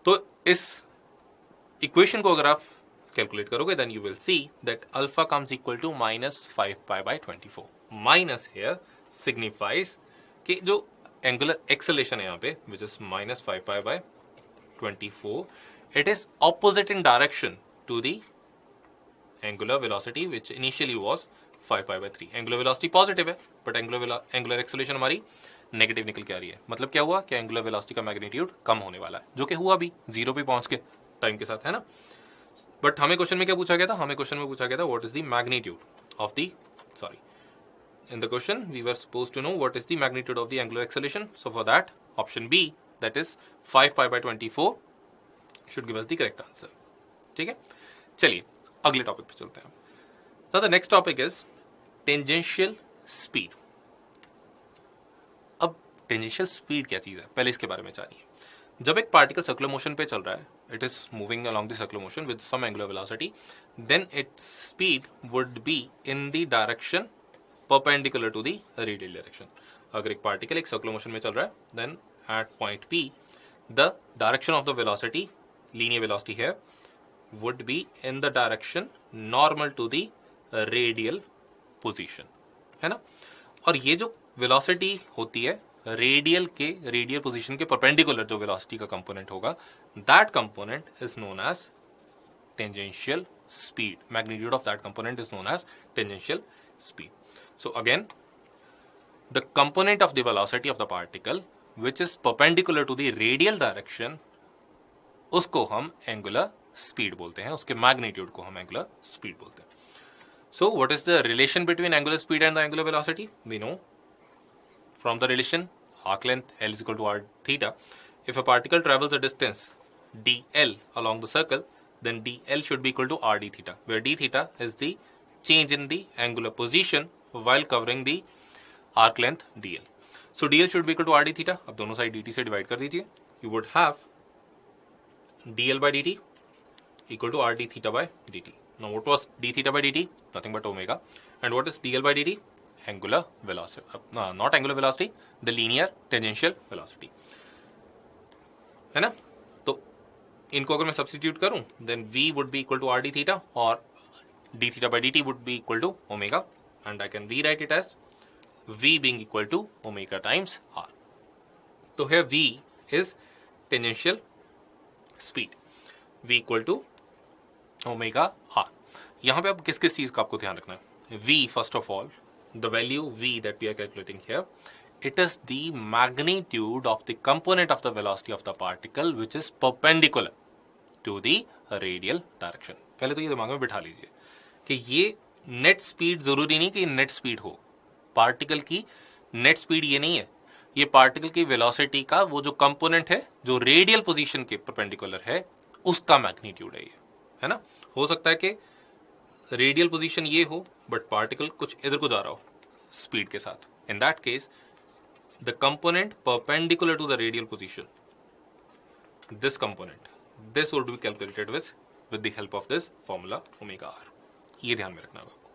तो इस इक्वेशन को अगर आप कैलकुलेट करोगे then you will see that alpha comes equal to minus 5 pi by 24. Minus here signifies कि जो angular acceleration है यहाँ पे which is minus 5 pi by 24, it is opposite in direction to the angular velocity which initially was 5 pi by 3. angular velocity positive है बट angular acceleration हमारी नेगेटिव निकल के आ रही है। मतलब क्या हुआ कि angular velocity का मैग्नीट्यूड कम होने वाला है, जो कि हुआ भी 0 पे पहुंच के टाइम के साथ, है ना। बट हमें क्वेश्चन में क्या पूछा गया था? हमें क्वेश्चन में पूछा गया था what is the magnitude of the in the question we were supposed to know what is the magnitude of the angular acceleration. So for that option B that is 5 pi by 24 should give us the correct answer. ठीक है, चलिए अगले टॉपिक पे चलते हैं. Now the next topic is tangential speed. अब tangential speed क्या चीज़ है, पहले इसके बारे में जानिए. जब एक पार्टिकल सर्कुलर मोशन पे चल रहा है, it is moving along the circular motion with some angular velocity, then its speed would be in the direction perpendicular to the radial direction. अगर एक पार्टिकल एक सर्कुलर मोशन में चल रहा है, then at point P, the direction of the velocity, linear velocity here, would be in the direction normal to the radial position, है ना. और ये जो velocity होती है रेडियल पोजीशन के परपेंडिकुलर जो वेलोसिटी का कंपोनेंट होगा, that component is known as tangential speed. Magnitude of that component is known as tangential speed. So again the component of the velocity of the particle which is perpendicular to the radial direction, उसको हम एंगुलर स्पीड बोलते हैं, उसके मैग्नीट्यूड को हम एंगुलर स्पीड बोलते हैं. So what is the relation between angular speed and the angular velocity? We know from the relation arc length L is equal to r theta. If a particle travels a distance dl along the circle, then dl should be equal to r d theta, where d theta is the change in the angular position while covering the arc length dl. So dl should be equal to r d theta. अब दोनों साइड dt से डिवाइड कर दीजिए. You would have dl by dt equal to r d theta by dt. Now what was d theta by dt? Nothing but omega. And what is dl by dt? Angular velocity, not angular velocity, the linear tangential velocity, है ना. तो इनको अगर मैं सब्स्टिट्यूट करूं, then v would be equal to r d theta or d theta by dt would be equal to omega, and I can rewrite it as v being equal to omega times r. तो here v is tangential speed, v equal to omega r. यहां पे अब किस किस चीज का आपको ध्यान रखना है? v first of all, the value v that we are calculating here, it is the magnitude of the component of the velocity of the particle which is perpendicular to the radial direction. पहले तो ये दिमाग में बिठा लीजिए कि ये नेट स्पीड जरूरी नहीं कि नेट स्पीड हो. पार्टिकल की नेट स्पीड ये नहीं है, ये पार्टिकल की वेलोसिटी का वो जो कंपोनेंट है जो रेडियल पोजीशन के परपेंडिकुलर है, उसका मैग्नीट्यूड है ये, है ना. हो सकता है कि रेडियल पोजीशन ये हो बट पार्टिकल कुछ इधर को जा रहा हो स्पीड के साथ. In that case the component perpendicular to the radial position, this component, this would be calculated with the help of this formula omega r. ये ध्यान में रखना है आपको.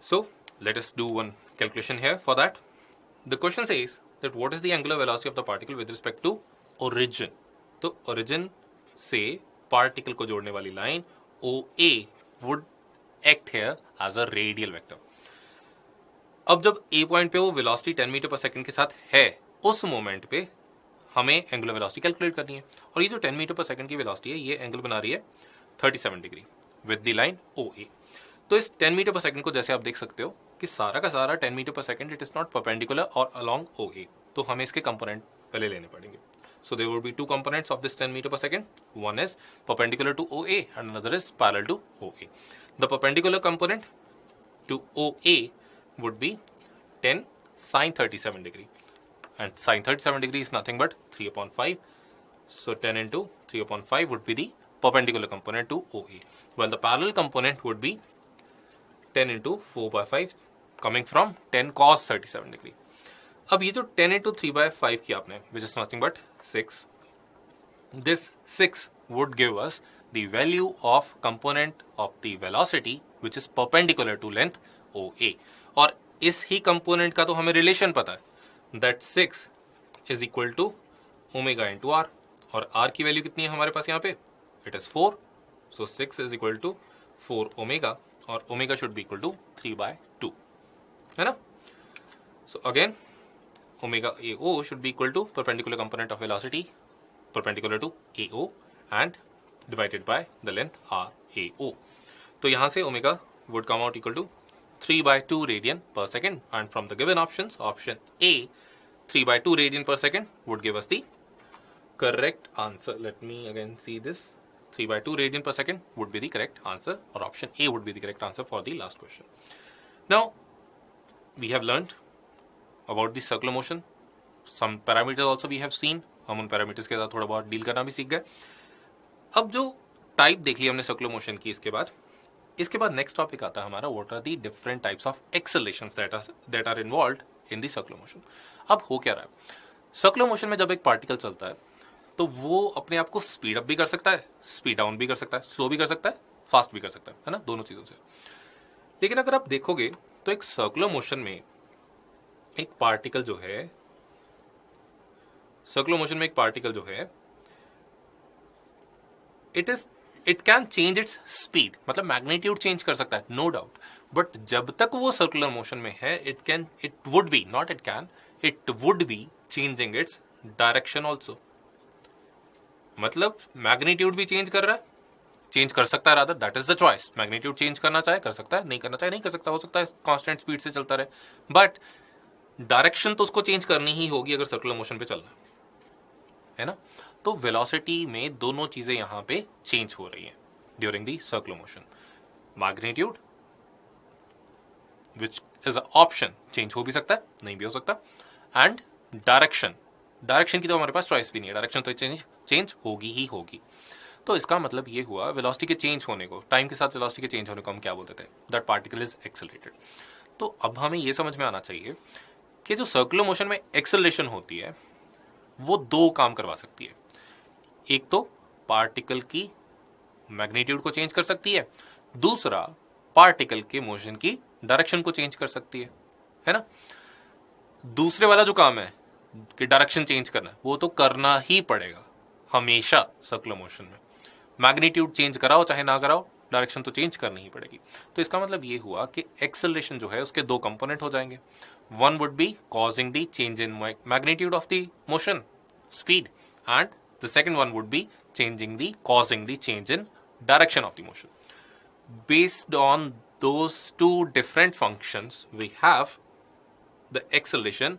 So let us do one calculation here. For that the question says that what is the angular velocity of the particle with respect to origin. तो ओरिजिन से पार्टिकल को जोड़ने वाली line OA would act here as a radial vector. अब जब A पॉइंट पे वो वेलोसिटी 10 मीटर पर सेकंड के साथ है, उस मोमेंट पे हमें एंगुलर वेलोसिटी कैलकुलेट करनी है. और ये जो 10 मीटर पर सेकंड की वेलोसिटी है, ये एंगल बना रही है 37 degree with the line OA. तो इस 10 मीटर पर सेकंड को जैसे आप देख सकते हो कि सारा का सारा 10 metre per second it is not perpendicular और अलोंग OA. तो हमें इसके कंपोनेंट पहले लेने पड़ेंगे. So there would be two components of this 10 meter per second. One is perpendicular to OA and another is parallel to OA. The perpendicular component to OA would be 10 sine 37 degree. And sine 37 degree is nothing but 3 upon 5. So 10 into 3 upon 5 would be the perpendicular component to OA. While the parallel component would be 10 into 4 by 5 coming from 10 cos 37 degree. अब ये जो 10 into 3 by 5 किया आपने, which is nothing but 6, this 6 would give us the value of component of the velocity which is perpendicular to length OA. और इस ही component का तो हमें relation पता है, that 6 is equal to omega into r. और r की वैल्यू कितनी है हमारे पास यहाँ पे? It is 4. So 6 is equal to 4 omega और omega should be equal to 3 by 2, है ना. So again omega AO should be equal to perpendicular component of velocity perpendicular to AO and divided by the length RAO. तो यहाँ से omega would come out equal to 3 by 2 radian per second, and from the given options, option A 3 by 2 radian per second would give us the correct answer. Let me again see this. 3 by 2 radian per second would be the correct answer, or option A would be the correct answer for the last question. Now we have learned about the circular motion, some parameters also we have seen, हम उन पैरामीटर्स के साथ थोड़ा बहुत डील करना भी सीख गए। अब जो टाइप देख ली हमने सर्कुलर मोशन की, इसके बाद नेक्स्ट टॉपिक आता है हमारा what are the different types of accelerations that are involved in the circular motion. अब हो क्या रहा है, सर्कुलर मोशन में जब एक पार्टिकल चलता है तो वो अपने आप को स्पीड अप भी कर सकता है, स्पीड डाउन भी कर सकता है, स्लो भी कर सकता है, फास्ट भी कर सकता है ना, दोनों चीजों से। लेकिन अगर आप देखोगे तो एक सर्कुलर मोशन में एक पार्टिकल जो है, सर्कुलर मोशन में एक पार्टिकल जो है, it can change its speed, मतलब मैग्नीट्यूड चेंज कर सकता है, नो डाउट। बट जब तक वो सर्कुलर मोशन में है, it would be changing its direction also. मतलब मैग्नीट्यूड भी चेंज कर रहा है, चेंज कर सकता है, rather that is the choice. Magnitude change करना चाहे कर सकता है, नहीं करना चाहे नहीं कर सकता, हो सकता है कांस्टेंट स्पीड से चलता रहे, बट डायरेक्शन तो उसको चेंज करनी ही होगी अगर सर्कुलर मोशन पे चलना है ना। तो वेलोसिटी में दोनों चीजें यहां पे चेंज हो रही हैं during the circular motion. Magnitude which is a option, change हो भी सकता है, नहीं भी हो सकता, एंड डायरेक्शन की तो हमारे पास चॉइस भी नहीं है, डायरेक्शन तो चेंज होगी ही होगी। तो इसका मतलब ये हुआ वेलोसिटी के चेंज होने को, टाइम के साथ वेलोसिटी के चेंज होने को हम क्या बोलते थे, दैट पार्टिकल इज एक्सेलरेटेड। तो अब हमें ये समझ में आना चाहिए कि जो सर्कुलर मोशन में एक्सेलरेशन होती है वो दो काम करवा सकती है। एक तो पार्टिकल की मैग्नीट्यूड को चेंज कर सकती है, दूसरा पार्टिकल के मोशन की डायरेक्शन को चेंज कर सकती है ना। दूसरे वाला जो काम है कि डायरेक्शन चेंज करना, वो तो करना ही पड़ेगा हमेशा सर्कुलर मोशन में। मैग्नीट्यूड चेंज कराओ चाहे ना कराओ, डायरेक्शन तो चेंज करनी ही पड़ेगी। तो इसका मतलब ये हुआ कि एक्सेलरेशन जो है उसके दो कंपोनेंट हो जाएंगे। One would be causing the change in magnitude of the motion, speed, and the second one would be causing the change in direction of the motion. Based on those two different functions, we have the acceleration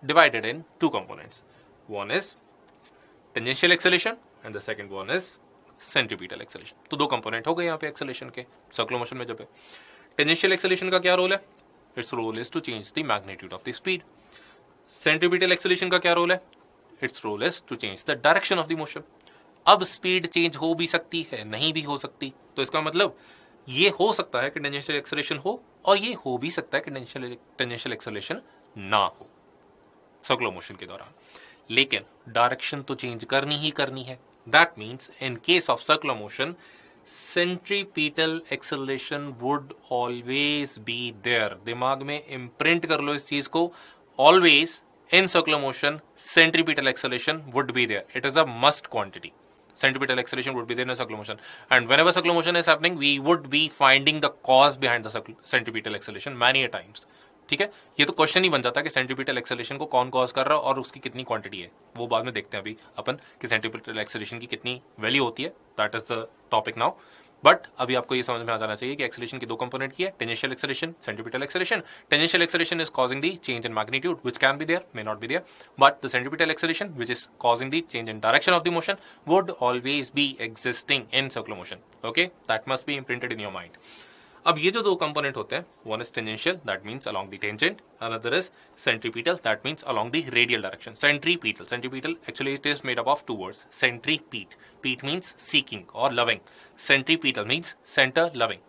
divided in two components. One is tangential acceleration and the second one is centripetal acceleration. तो दो कंपोनेंट हो गए यहाँ पे एक्सेलेरेशन के सर्कुलर मोशन में। जब है टेंजेंशियल एक्सेलेरेशन का क्या रोल है, its role is to change the magnitude of the speed. Centripetal acceleration का क्या रोल है, its role is to change the direction of the motion. अब स्पीड चेंज हो भी सकती है, नहीं भी हो सकती, तो इसका मतलब ये हो सकता है कि टेंजेंशियल एक्सेलरेशन हो और ये हो भी सकता है कि टेंजेंशियल एक्सेलरेशन ना हो सर्कुलर मोशन के दौरान, लेकिन डायरेक्शन तो चेंज करनी ही करनी है। That means in case of circular motion centripetal acceleration would always be there. दिमाग में इम्प्रिंट कर लो इस चीज को, always in circular motion centripetal acceleration would be there. It is a must quantity. Centripetal acceleration would be there in circular motion, and whenever circular motion is happening we would be finding the cause behind the centripetal acceleration many a times. ठीक है, ये तो क्वेश्चन ही बन जाता है कि सेंट्रीपिटल एक्सेलरेशन को कौन कॉज कर रहा है और उसकी कितनी क्वांटिटी है, वो बाद में देखते हैं अभी अपन कि सेंट्रीपिटल एक्सेलरेशन की कितनी वैल्यू होती है। That is the topic now. But अभी आपको ये समझ में आ जाना चाहिए कि एक्सेलरेशन की दो कंपोनेंट की है, tangential acceleration, centripetal acceleration. Tangential acceleration is causing the change in magnitude which can be there, may not be there, but the centripetal acceleration which is causing the change in direction of the motion would always be existing in circular motion. Okay, that must be imprinted in your mind. अब ये जो दो कंपोनेंट होते हैं, one is tangential that means along the tangent, another is centripetal that means along the radial direction. Centripetal actually it is made up of two words, centripete, pete means seeking और loving, centripetal means centre loving.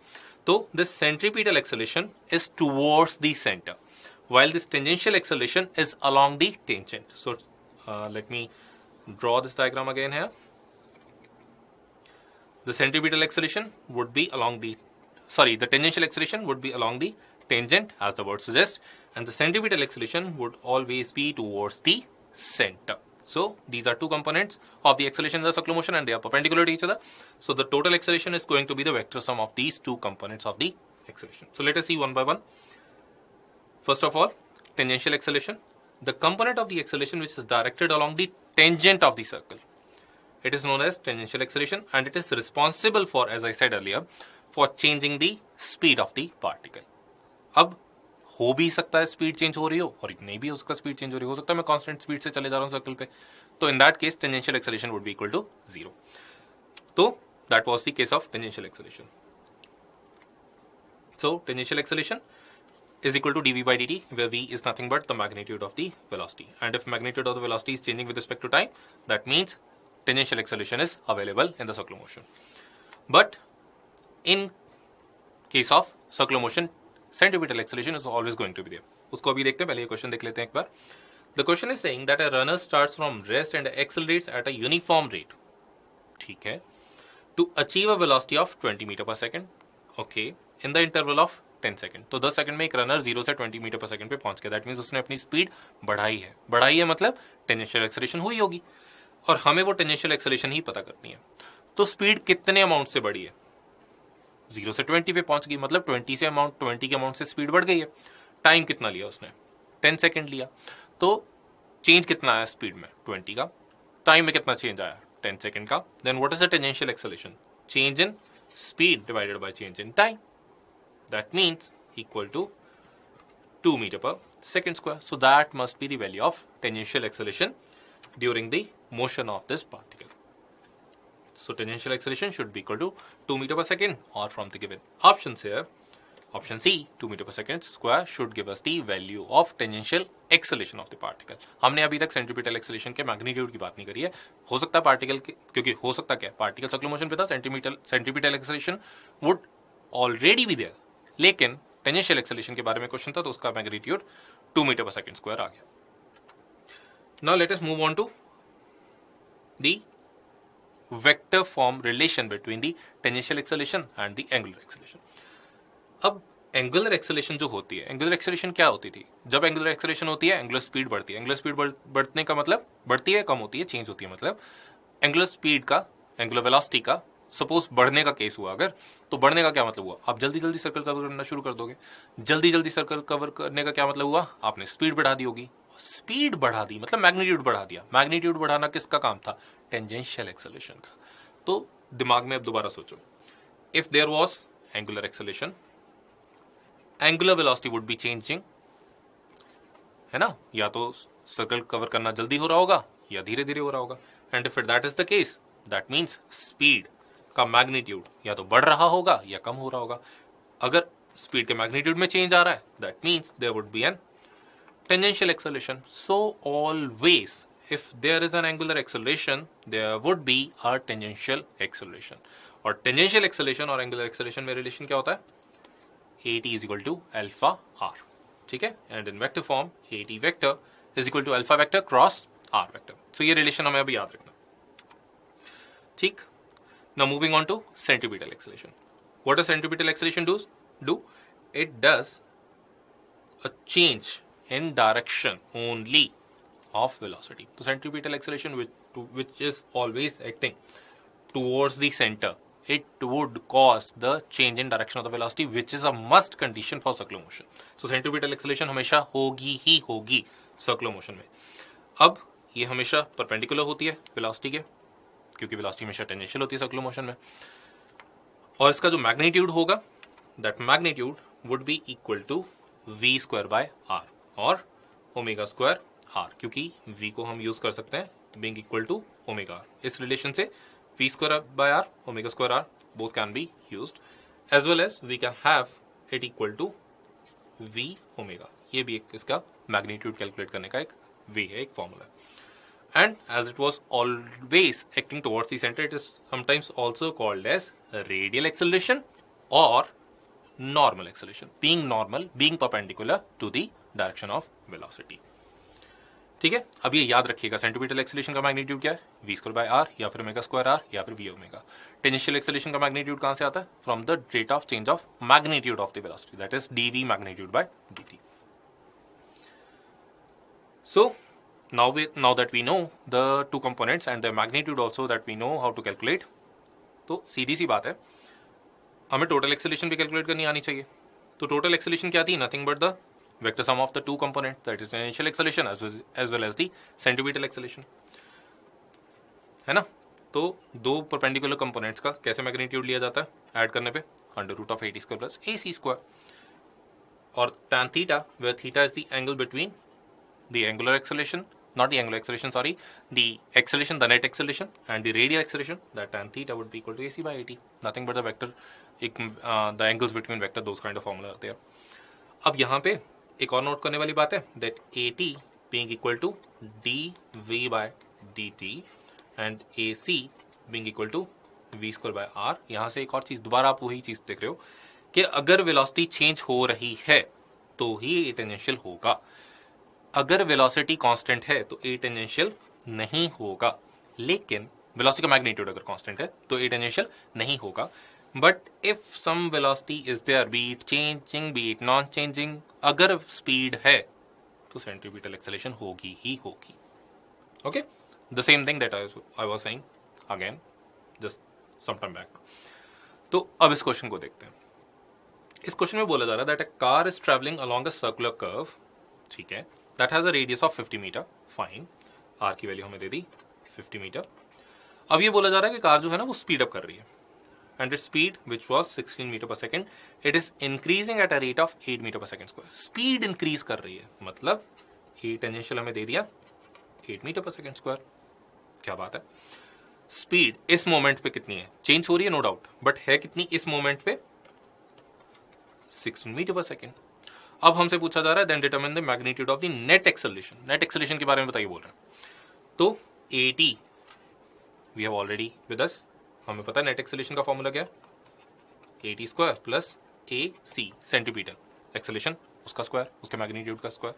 तो this centripetal acceleration is towards the centre while this tangential acceleration is along the tangent. So let me draw this diagram again here. The centripetal acceleration would be along the the tangential acceleration would be along the tangent as the word suggests, and the centripetal acceleration would always be towards the center. So these are two components of the acceleration in the circular motion and they are perpendicular to each other. So the total acceleration is going to be the vector sum of these two components of the acceleration. So let us see one by one. First of all, tangential acceleration, the component of the acceleration which is directed along the tangent of the circle. It is known as tangential acceleration and it is responsible for, as I said earlier, for changing the speed of the particle. अब हो भी सकता है स्पीड चेंज हो रही हो और नहीं भी हो सकता स्पीड चेंज हो सकता है मैं कांस्टेंट स्पीड से चले जा रहा हूं सर्कल पे, तो in that case tangential acceleration would be equal to 0. तो that was the case of tangential acceleration. So tangential acceleration is equal to dv by dt, where v is nothing but the magnitude of the velocity. And if magnitude of the velocity is changing with respect to time, that means tangential acceleration is available in the circular motion. But in case of circular motion, centripetal acceleration is always going to be there. उसको अभी देखते हैं, पहले ये क्वेश्चन देख लेते हैं एक बार. The question is saying that a runner starts from rest and accelerates at a uniform rate. ठीक है. To achieve a velocity of 20 metre per second. Okay. In the interval of 10 second. तो 10 सेकेंड में एक रनर 0 से 20 मीटर पर सेकेंड पे पहुंच गया. दैट मीन्स उसने अपनी स्पीड बढ़ाई है. बढ़ाई है मतलब टेंजेंशियल एक्सेलरेशन हुई होगी, और हमें वो टेंजेंशियल एक्सेलरेशन ही पता करनी है. तो स्पीड कितने अमाउंट से बढ़ी है? 0 से 20 पे पहुंच गई, मतलब 20 के अमाउंट से स्पीड बढ़ गई है. टाइम कितना लिया उसने? 10 सेकेंड लिया. तो चेंज कितना आया स्पीड में? 20 का. टाइम में कितना चेंज आया? 10 सेकेंड का. Then what is the tangential acceleration? Change in speed divided by change in time. That means equal to 2 meter per second square. So that must be the value of tangential acceleration during the motion of this particle. So tangential acceleration should be equal to 2 meter per second, or from the given options here, option C, 2 meter per second square should give us the value of tangential acceleration of the particle. हमने अभी तक centripetal acceleration के magnitude की बात नहीं करी है. हो सकता है particle के, क्योंकि हो सकता क्या, particle circular motion पे था, centripetal acceleration would already be there. लेकिन टेंजेंशियल एक्सेलरेशन के बारे में क्वेश्चन था, तो उसका magnitude 2 metre per second square आ गया. Now let us move on to the vector form relation between the tangential acceleration and the angular acceleration. अब एंगुलर एक्सेलरेशन जो होती है, एंगुलर एक्सेलरेशन क्या होती थी? जब एंगुलर एक्सेलरेशन होती है, एंगुलर स्पीड बढ़ती है. एंगुलर स्पीड बढ़ने का मतलब बढ़ती है, कम होती है, चेंज होती है. मतलब एंगुलर स्पीड का, एंगुलर वेलोसिटी का सपोज बढ़ने का केस हुआ अगर, तो बढ़ने का क्या मतलब हुआ? आप जल्दी जल्दी सर्कल कवर करना शुरू कर दोगे. जल्दी जल्दी सर्कल कवर करने का क्या मतलब हुआ? आपने स्पीड बढ़ा दी होगी. स्पीड बढ़ा दी मतलब मैग्नीट्यूड बढ़ा दिया. मैग्नीट्यूड बढ़ाना किसका काम था? टेंजेंशियल एक्सेलरेशन का. तो दिमाग में अब दोबारा सोचो, if there was angular acceleration, angular velocity would be changing, है ना? या तो सर्कल कवर करना जल्दी हो रहा होगा या धीरे धीरे हो रहा होगा. And if that is the case, that means speed का मैग्नीट्यूड या तो बढ़ रहा होगा या कम हो रहा होगा. अगर स्पीड के मैग्नीट्यूड में चेंज आ रहा है, that means there would be an tangential acceleration. So always if there is an angular acceleration, there would be a tangential acceleration. और टेंजेंशियल एक्सेलरेशन और एंगुलर एक्सेलरेशन में रिलेशन क्या होता है? AT is equal to alpha R. ठीक है. And in vector form AT vector is equal to alpha vector cross R vector. So ये रिलेशन हमें अभी याद रखना. ठीक. Now moving on to centripetal acceleration. What does centripetal acceleration do? It does a change in direction only of velocity. So centripetal acceleration which is always acting towards the center, it would cause the change in direction of the velocity, which is a must condition for circular motion. So centripetal acceleration हमेशा होगी ही होगी circular motion में. अब ये हमेशा perpendicular होती है velocity के, क्योंकि वेलोसिटी हमेशा टेंजेंशियल होती है सर्कुलर मोशन में. और इसका जो मैग्नीट्यूड होगा, that magnitude would be equal to v square by r और ओमेगा स्क्वायर r, क्योंकि v को हम यूज कर सकते हैं being equal to omega r. इस रिलेशन से v square by r, omega square r both can be used, as well as we can have it equal to v omega. ये भी एक इसका मैग्नीट्यूड कैलकुलेट करने का एक वे है, एक फॉर्मूला है. And as it was always acting towards the center, it is sometimes also called as radial acceleration or normal acceleration. Being normal, being perpendicular to the direction of velocity. ठीक है. अब ये याद रखिएगा, सेंटीमीटर एक्सेलरेशन का मैग्नीट्यूड क्या है? v स्क्वायर बाय r या फिर ओमेगा स्क्वायर r या फिर v ओमेगा. टेंजेंशियल एक्सेलरेशन का मैग्नीट्यूड कहाँ से आता है? From the rate of change of magnitude of the velocity, that is dv magnitude by dt. So now that we know the two components and the magnitude also that we know how to calculate, तो सीधी सी बात है, हमें टोटल एक्सेलरेशन भी कैलकुलेट करनी आनी चाहिए. तो टोटल एक्सेलरेशन क्या थी? Nothing but the vector sum of the two component, that is tangential acceleration as well as the centimetre acceleration, है ना? तो दो परपेंडिकुलर कंपोनेंट्स का कैसे मैग्नीट्यूड लिया जाता है ऐड करने पे? Under root of AT square plus AC square. और tan theta, where theta is the angle between the angular acceleration, not the angular acceleration, sorry, the acceleration, the net acceleration, and the radial acceleration, that tan theta would be equal to AC by AT. Nothing but the vector, the angles between vector, those kind of formula are there. अब यहाँ पे एक और नोट करने वाली बात है that AT being equal to dv by dt and AC being equal to v square by r। यहाँ से एक और चीज, दोबारा आप वही चीज देख रहे हो कि अगर वेलोसिटी चेंज हो रही है तो ही ए टेंजेंशियल होगा, अगर वेलोसिटी कांस्टेंट है तो ए टेंजेंशियल नहीं होगा। लेकिन वेलोसिटी का मैग्नीट्यूड अगर कांस्टेंट है तो ए टेंजेंशियल नहीं होगा। But if some velocity is there, be it changing be it non changing, अगर स्पीड है तो सेंट्रीपिटल एक्सेलरेशन होगी ही होगी। Okay, the same thing that I was saying again just some time back. तो अब इस क्वेश्चन को देखते हैं। इस क्वेश्चन में बोला जा रहा है that a car is travelling along a circular curve, ठीक है, that has a radius of 50 metre, fine, R की वैल्यू हमें दे दी 50 मीटर। अब ये बोला जा रहा है कि कार जो है ना वो स्पीड अप कर रही है and its speed which was 16 meter per second, it is increasing at a rate of 8 meter per second square। speed increase कर रही है, मतलब ए टेंजेंशियल हमें दे दिया 8 मीटर पर सेकंड स्क्वायर। क्या बात है, स्पीड इस मोमेंट पे कितनी है, चेंज हो रही है नो डाउट, बट है कितनी इस मोमेंट पे 16 मीटर पर सेकंड। अब हमसे पूछा जा रहा है then determine the magnitude of the net acceleration. Net acceleration के बारे में बताइए बोल रहे हैं। तो AT we have already with us, हमें पता है नेट एक्सेलरेशन का फॉर्मूला क्या है, AT square plus AC centimetre acceleration, उसका स्क्वायर, उसके मैग्नीट्यूड का स्क्वायर।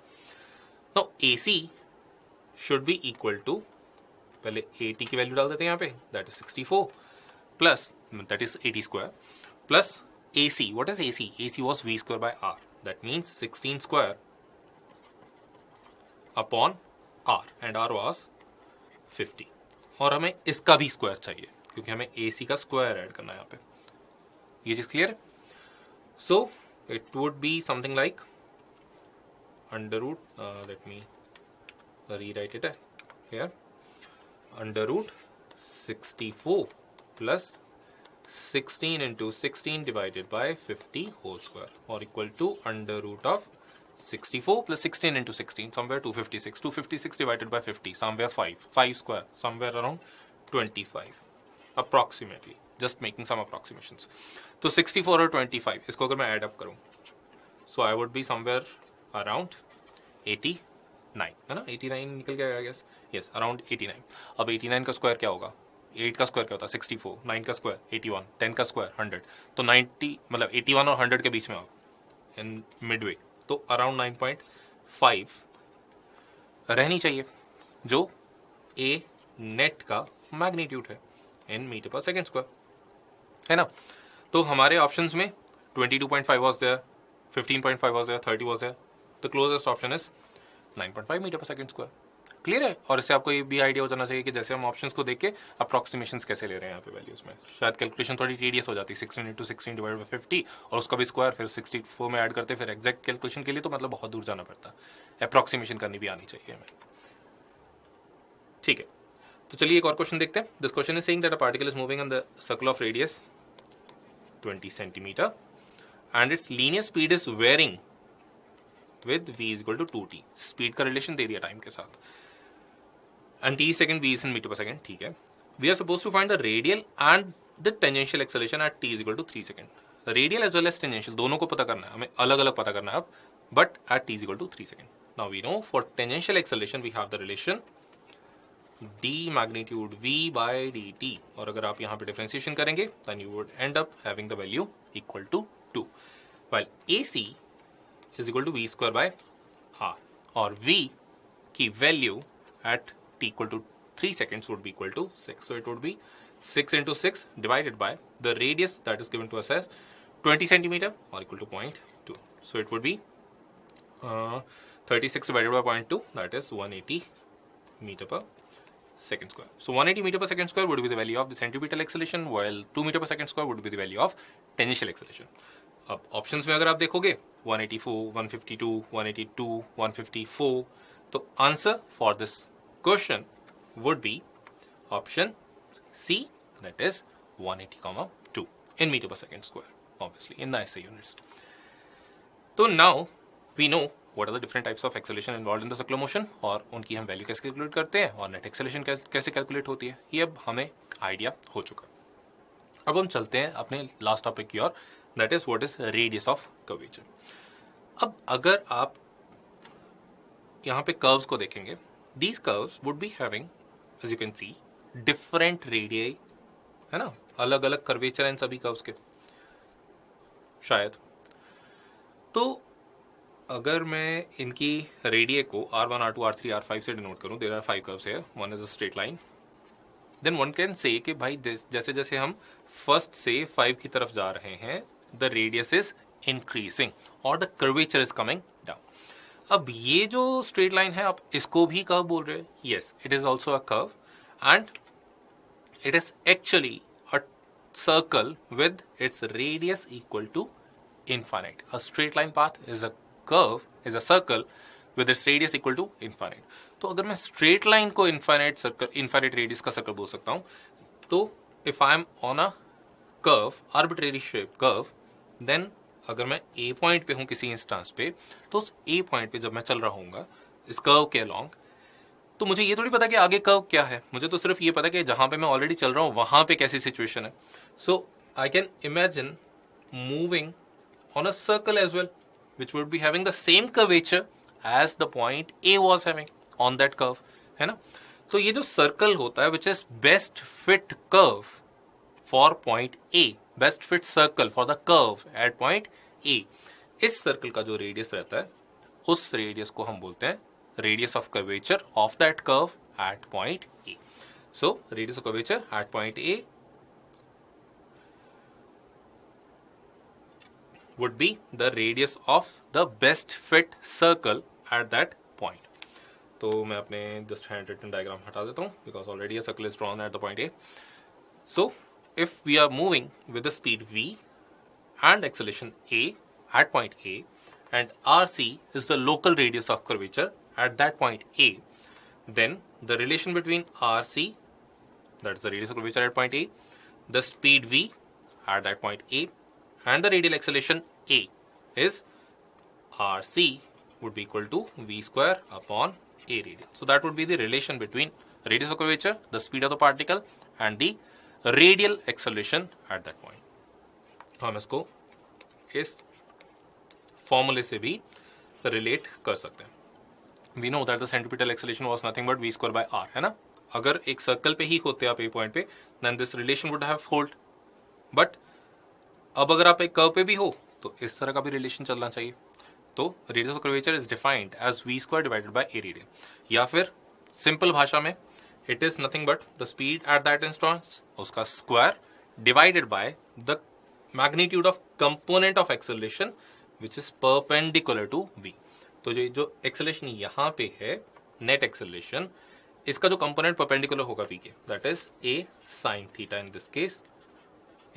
तो AC should be equal to, पहले AT की वैल्यू डाल देते हैं यहाँ पे, that is 64 plus that is AT square plus AC, what is AC? AC was V square by R, that means 16 square upon R and R was 50। और हमें इसका भी स्क्वायर चाहिए क्योंकि हमें AC का स्क्वायर ऐड करना है यहाँ पे। ये चीज क्लियर है? So it would be something like under root, let me rewrite it here, under root 64 plus 16 into 16 divided by 50 whole square, or equal to under root of 64 plus 16 into 16, somewhere 256, 256 divided by 50, somewhere 5 square, somewhere around 25 approximately, just making some approximations। तो 64 और 25 इसको अगर मैं ऐड अप करूं, so I would be somewhere around 89, है ना, 89 निकल गया, आई गेस, यस, अराउंड 89। अब 89 का स्क्वायर क्या होगा, 8 का स्क्वायर क्या होता है 64, 9 का स्क्वायर 81, 10 का स्क्वायर 100, तो 90 मतलब 81 और 100 के बीच में आप इन मिडवे, तो अराउंड 9.5 रहनी चाहिए, जो ए नेट का मैग्नीट्यूड है in meter per second square, है ना। तो हमारे ऑप्शंस में 22.5 was there, 15.5 was there, 30 was there, the closest option is 9.5 meter per second square. Clear है? और इससे आपको ये भी आइडिया हो जाना चाहिए कि जैसे हम ऑप्शंस को देख के अप्रॉक्सीमेशंस कैसे ले रहे हैं यहाँ पे वैल्यूज में, शायद कैलकुलेशन थोड़ी टीडियस हो जाती है, 16 into 16 डिवाइड बाय 50 और उसका भी स्क्वायर फिर 64 में ऐड करते, फिर एग्जैक्ट कैलकुलेशन के लिए तो मतलब बहुत दूर जाना पड़ता है, अप्रॉक्सीमेशन करनी भी आनी चाहिए हमें। ठीक है, तो चलिए एक और क्वेश्चन देखते हैं। This question is saying that a particle is moving on the circle of radius 20 centimeter and its linear speed is varying with v is equal to 2t। Speed का रिलेशन दे दिया टाइम के साथ, and t second v is in meter per second, ठीक है। we are supposed to find the radial and the tangential acceleration at t is equal to 3 second। radial as well as tangential दोनों को पता करना है हमें, अलग अलग पता करना है अब, but at t is equal to 3 second। now we know for tangential acceleration we have the relation d magnitude v by dt, और अगर आप यहाँ पे डिफरेंशिएशन करेंगे then you would end up having the value equal to 2, while AC is equal to v square by r, और v की value at t equal to 3 seconds would be equal to 6, so it would be 6 into 6 divided by the radius that is given to us as 20 centimeter or equal to 0.2, so it would be 36 divided by 0.2, that is 180 meter per second square। so 180 meter per second square would be the value of the centripetal acceleration, while 2 meter per second square would be the value of tangential acceleration। अब ऑप्शंस में अगर आप देखोगे 184, 152, 182, 154, तो answer for this question would be option C, that is 180,2 in meter per second square, obviously in the SI units। तो now we know what are the different types of acceleration involved in the circular motion, और उनकी हम वैल्यू कैसे कैलकुलेट करते हैं और नेट एक्सेलरेशन कैसे कैलकुलेट होती है, ये अब हमें आइडिया हो चुका। अब हम चलते हैं अपने लास्ट टॉपिक की ओर, that is what is radius of curvature. अब अगर आप यहाँ पे कर्व्स को देखेंगे, these curves would be having, as you can see, different radii, है ना, अलग अलग कर्वेचर इन सभी कर्व्स के शायद। तो अगर मैं इनकी रेडियाई को R1, R2, R3, R5 से डिनोट करूं, there are 5 curves here, one is a straight line, then one can say कि भाई जैसे जैसे हम फर्स्ट से 5 की तरफ जा रहे हैं, द रेडियस इज इंक्रीजिंग और the curvature is coming down. अब ये जो स्ट्रेट लाइन है, आप इसको भी कर्व बोल रहे हैं, yes, it is also a curve and it is actually a circle with its radius equal to infinite. A straight line path is a curve, is a circle with its radius equal to infinite. तो अगर मैं straight line को infinite circle, infinite radius का circle बोल सकता हूँ, तो if I am on a curve, arbitrary shape curve, then अगर मैं A point पे हूँ किसी इंस्टांस पे, तो उस A point पे जब मैं चल रहा हूँगा इस curve के along, तो मुझे ये थोड़ी पता कि आगे कर्व क्या है, मुझे तो सिर्फ ये पता कि जहाँ पे मैं ऑलरेडी चल रहा हूँ वहाँ पे कैसी सिचुएशन है। So I can imagine moving on a circle as well, which would be having the same curvature as the point A was having on that curve, है ना। तो ये जो सर्कल होता है which is best fit curve for point A, best fit circle for the curve at point A, इस सर्कल का जो रेडियस रहता है उस रेडियस को हम बोलते हैं radius of curvature of that curve at point A. So radius of curvature at point A would be the radius of the best fit circle at that point. तो मैं अपने just handwritten diagram हटा देता हूँ because already a circle is drawn at the point A. So if we are moving with the speed v and acceleration a at point A and RC is the local radius of curvature at that point A, then the relation between RC, that is the radius of curvature at point A, the speed v at that point A, and the radial acceleration A is RC would be equal to V square upon A radius. So that would be the relation between radius of curvature, the speed of the particle and the radial acceleration at that point. हम इसको इस फॉर्मूले से भी रिलेट कर सकते हैं. We know that the centripetal acceleration was nothing but V square by R, है ना. अगर एक सर्कल पे ही होते आप A पॉइंट पे, then this relation would have hold. But अब अगर आप एक कर्व पे भी हो तो इस तरह का भी रिलेशन चलना चाहिए. तो radius of curvature is defined as V square divided by A radian, या फिर सिंपल भाषा में it is nothing but the speed at that instance उसका square divided by the magnitude of component of acceleration which is perpendicular to V. तो जो एक्सेलरेशन यहाँ पे है नेट एक्सेलरेशन, इसका जो कंपोनेंट परपेंडिकुलर होगा वी के, that is a sine theta in this case.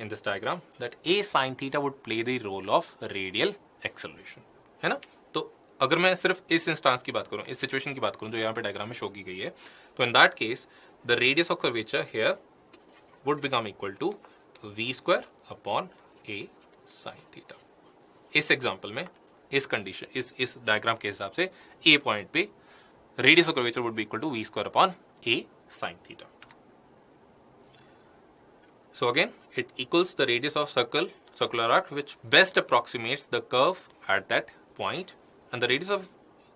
In this diagram, that a sin theta would play the role of radial acceleration, है ना. तो अगर मैं सिर्फ इस इंस्टांस की बात करूं, इस सिचुएशन की बात करूं जो यहाँ पे डायग्राम में शो की गई है, तो in that case the radius of curvature here would become equal to v square upon a sin theta. इस एग्जांपल में इस कंडीशन इस डायग्राम के हिसाब से a पॉइंट पे radius of curvature would be equal to v square upon a sin theta. So again, it equals the radius of circular arc which best approximates the curve at that point, and the radius of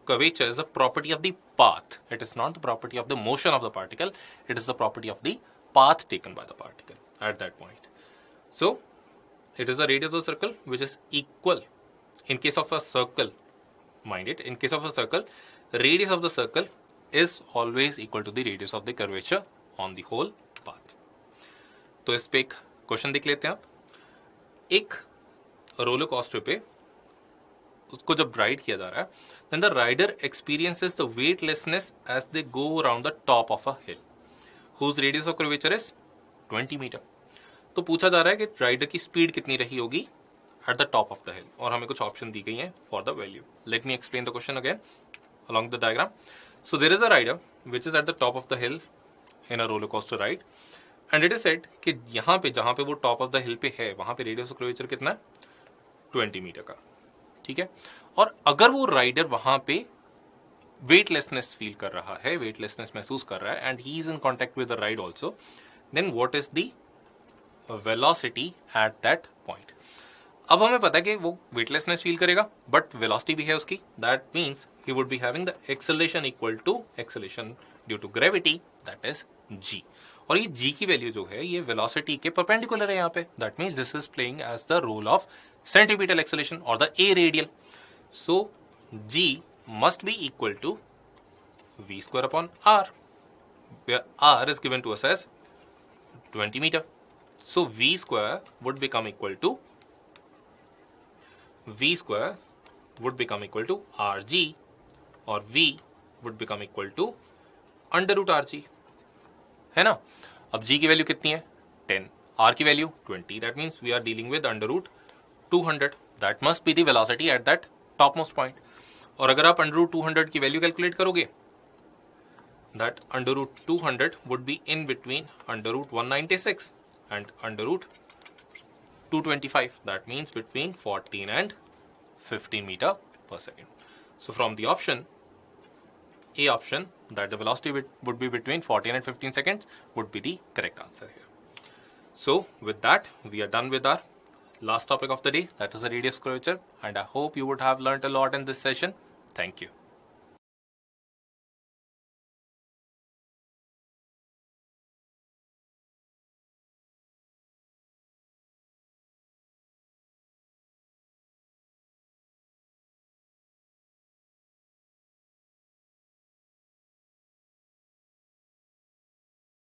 curvature is the property of the path. It is not the property of the motion of the particle, it is the property of the path taken by the particle at that point. So it is the radius of the circle which is equal. In case of a circle, mind it, in case of a circle, radius of the circle is always equal to the radius of the curvature on the whole path. तो इस पे एक क्वेश्चन देख लेते हैं आप. एक रोलर कोस्टर पे उसको जब राइड किया जा रहा है, then the rider experiences the weightlessness as they go around the top of a hill whose radius of curvature is 20 meter. तो पूछा जा रहा है कि राइडर की स्पीड कितनी रही होगी at the top of the हिल, और हमें कुछ ऑप्शन दी गई हैं for the value. Let me explain the question again along the diagram. So there is a rider which is at the top of the hill in a roller coaster ride, and it is said कि यहाँ पे जहाँ पे वो टॉप ऑफ द हिल पे है वहाँ पे रेडियस ऑफ कर्वेचर कितना है 20 मीटर का. ठीक है, और अगर वो राइडर वहाँ पे वेटलेसनेस फील कर रहा है, वेटलेसनेस महसूस कर रहा है, and he is in contact with the ride also, then what is the velocity at that point. अब हमें पता है कि वो वेटलेसनेस फील करेगा बट वेलोसिटी भी है उसकी, that means he would be having the acceleration equal to acceleration due to gravity, that is g। और ये g की वैल्यू जो है ये वेलोसिटी के परपेंडिकुलर है यहाँ पे, that means this is playing as the role of centripetal acceleration और the a radial. So g must be equal to v square upon r, where r is given to us as 20 meter. So v square would become equal to rg, or v would become equal to under root rg, है ना। अब g की वैल्यू कितनी है 10, r की value 20, that means we are dealing with under root 200, that must be the velocity at that topmost point। और अगर आप अंडर रूट 200 की वैल्यू कैलकुलेट करोगे, that under root 200 would be in between under root 196 and under root 225, that means between 14 and 15 metre per second. So from the option A option, that the velocity would be between 14 and 15 seconds, would be the correct answer here. So with that, we are done with our last topic of the day, that is the radius curvature, and I hope you would have learnt a lot in this session. Thank you.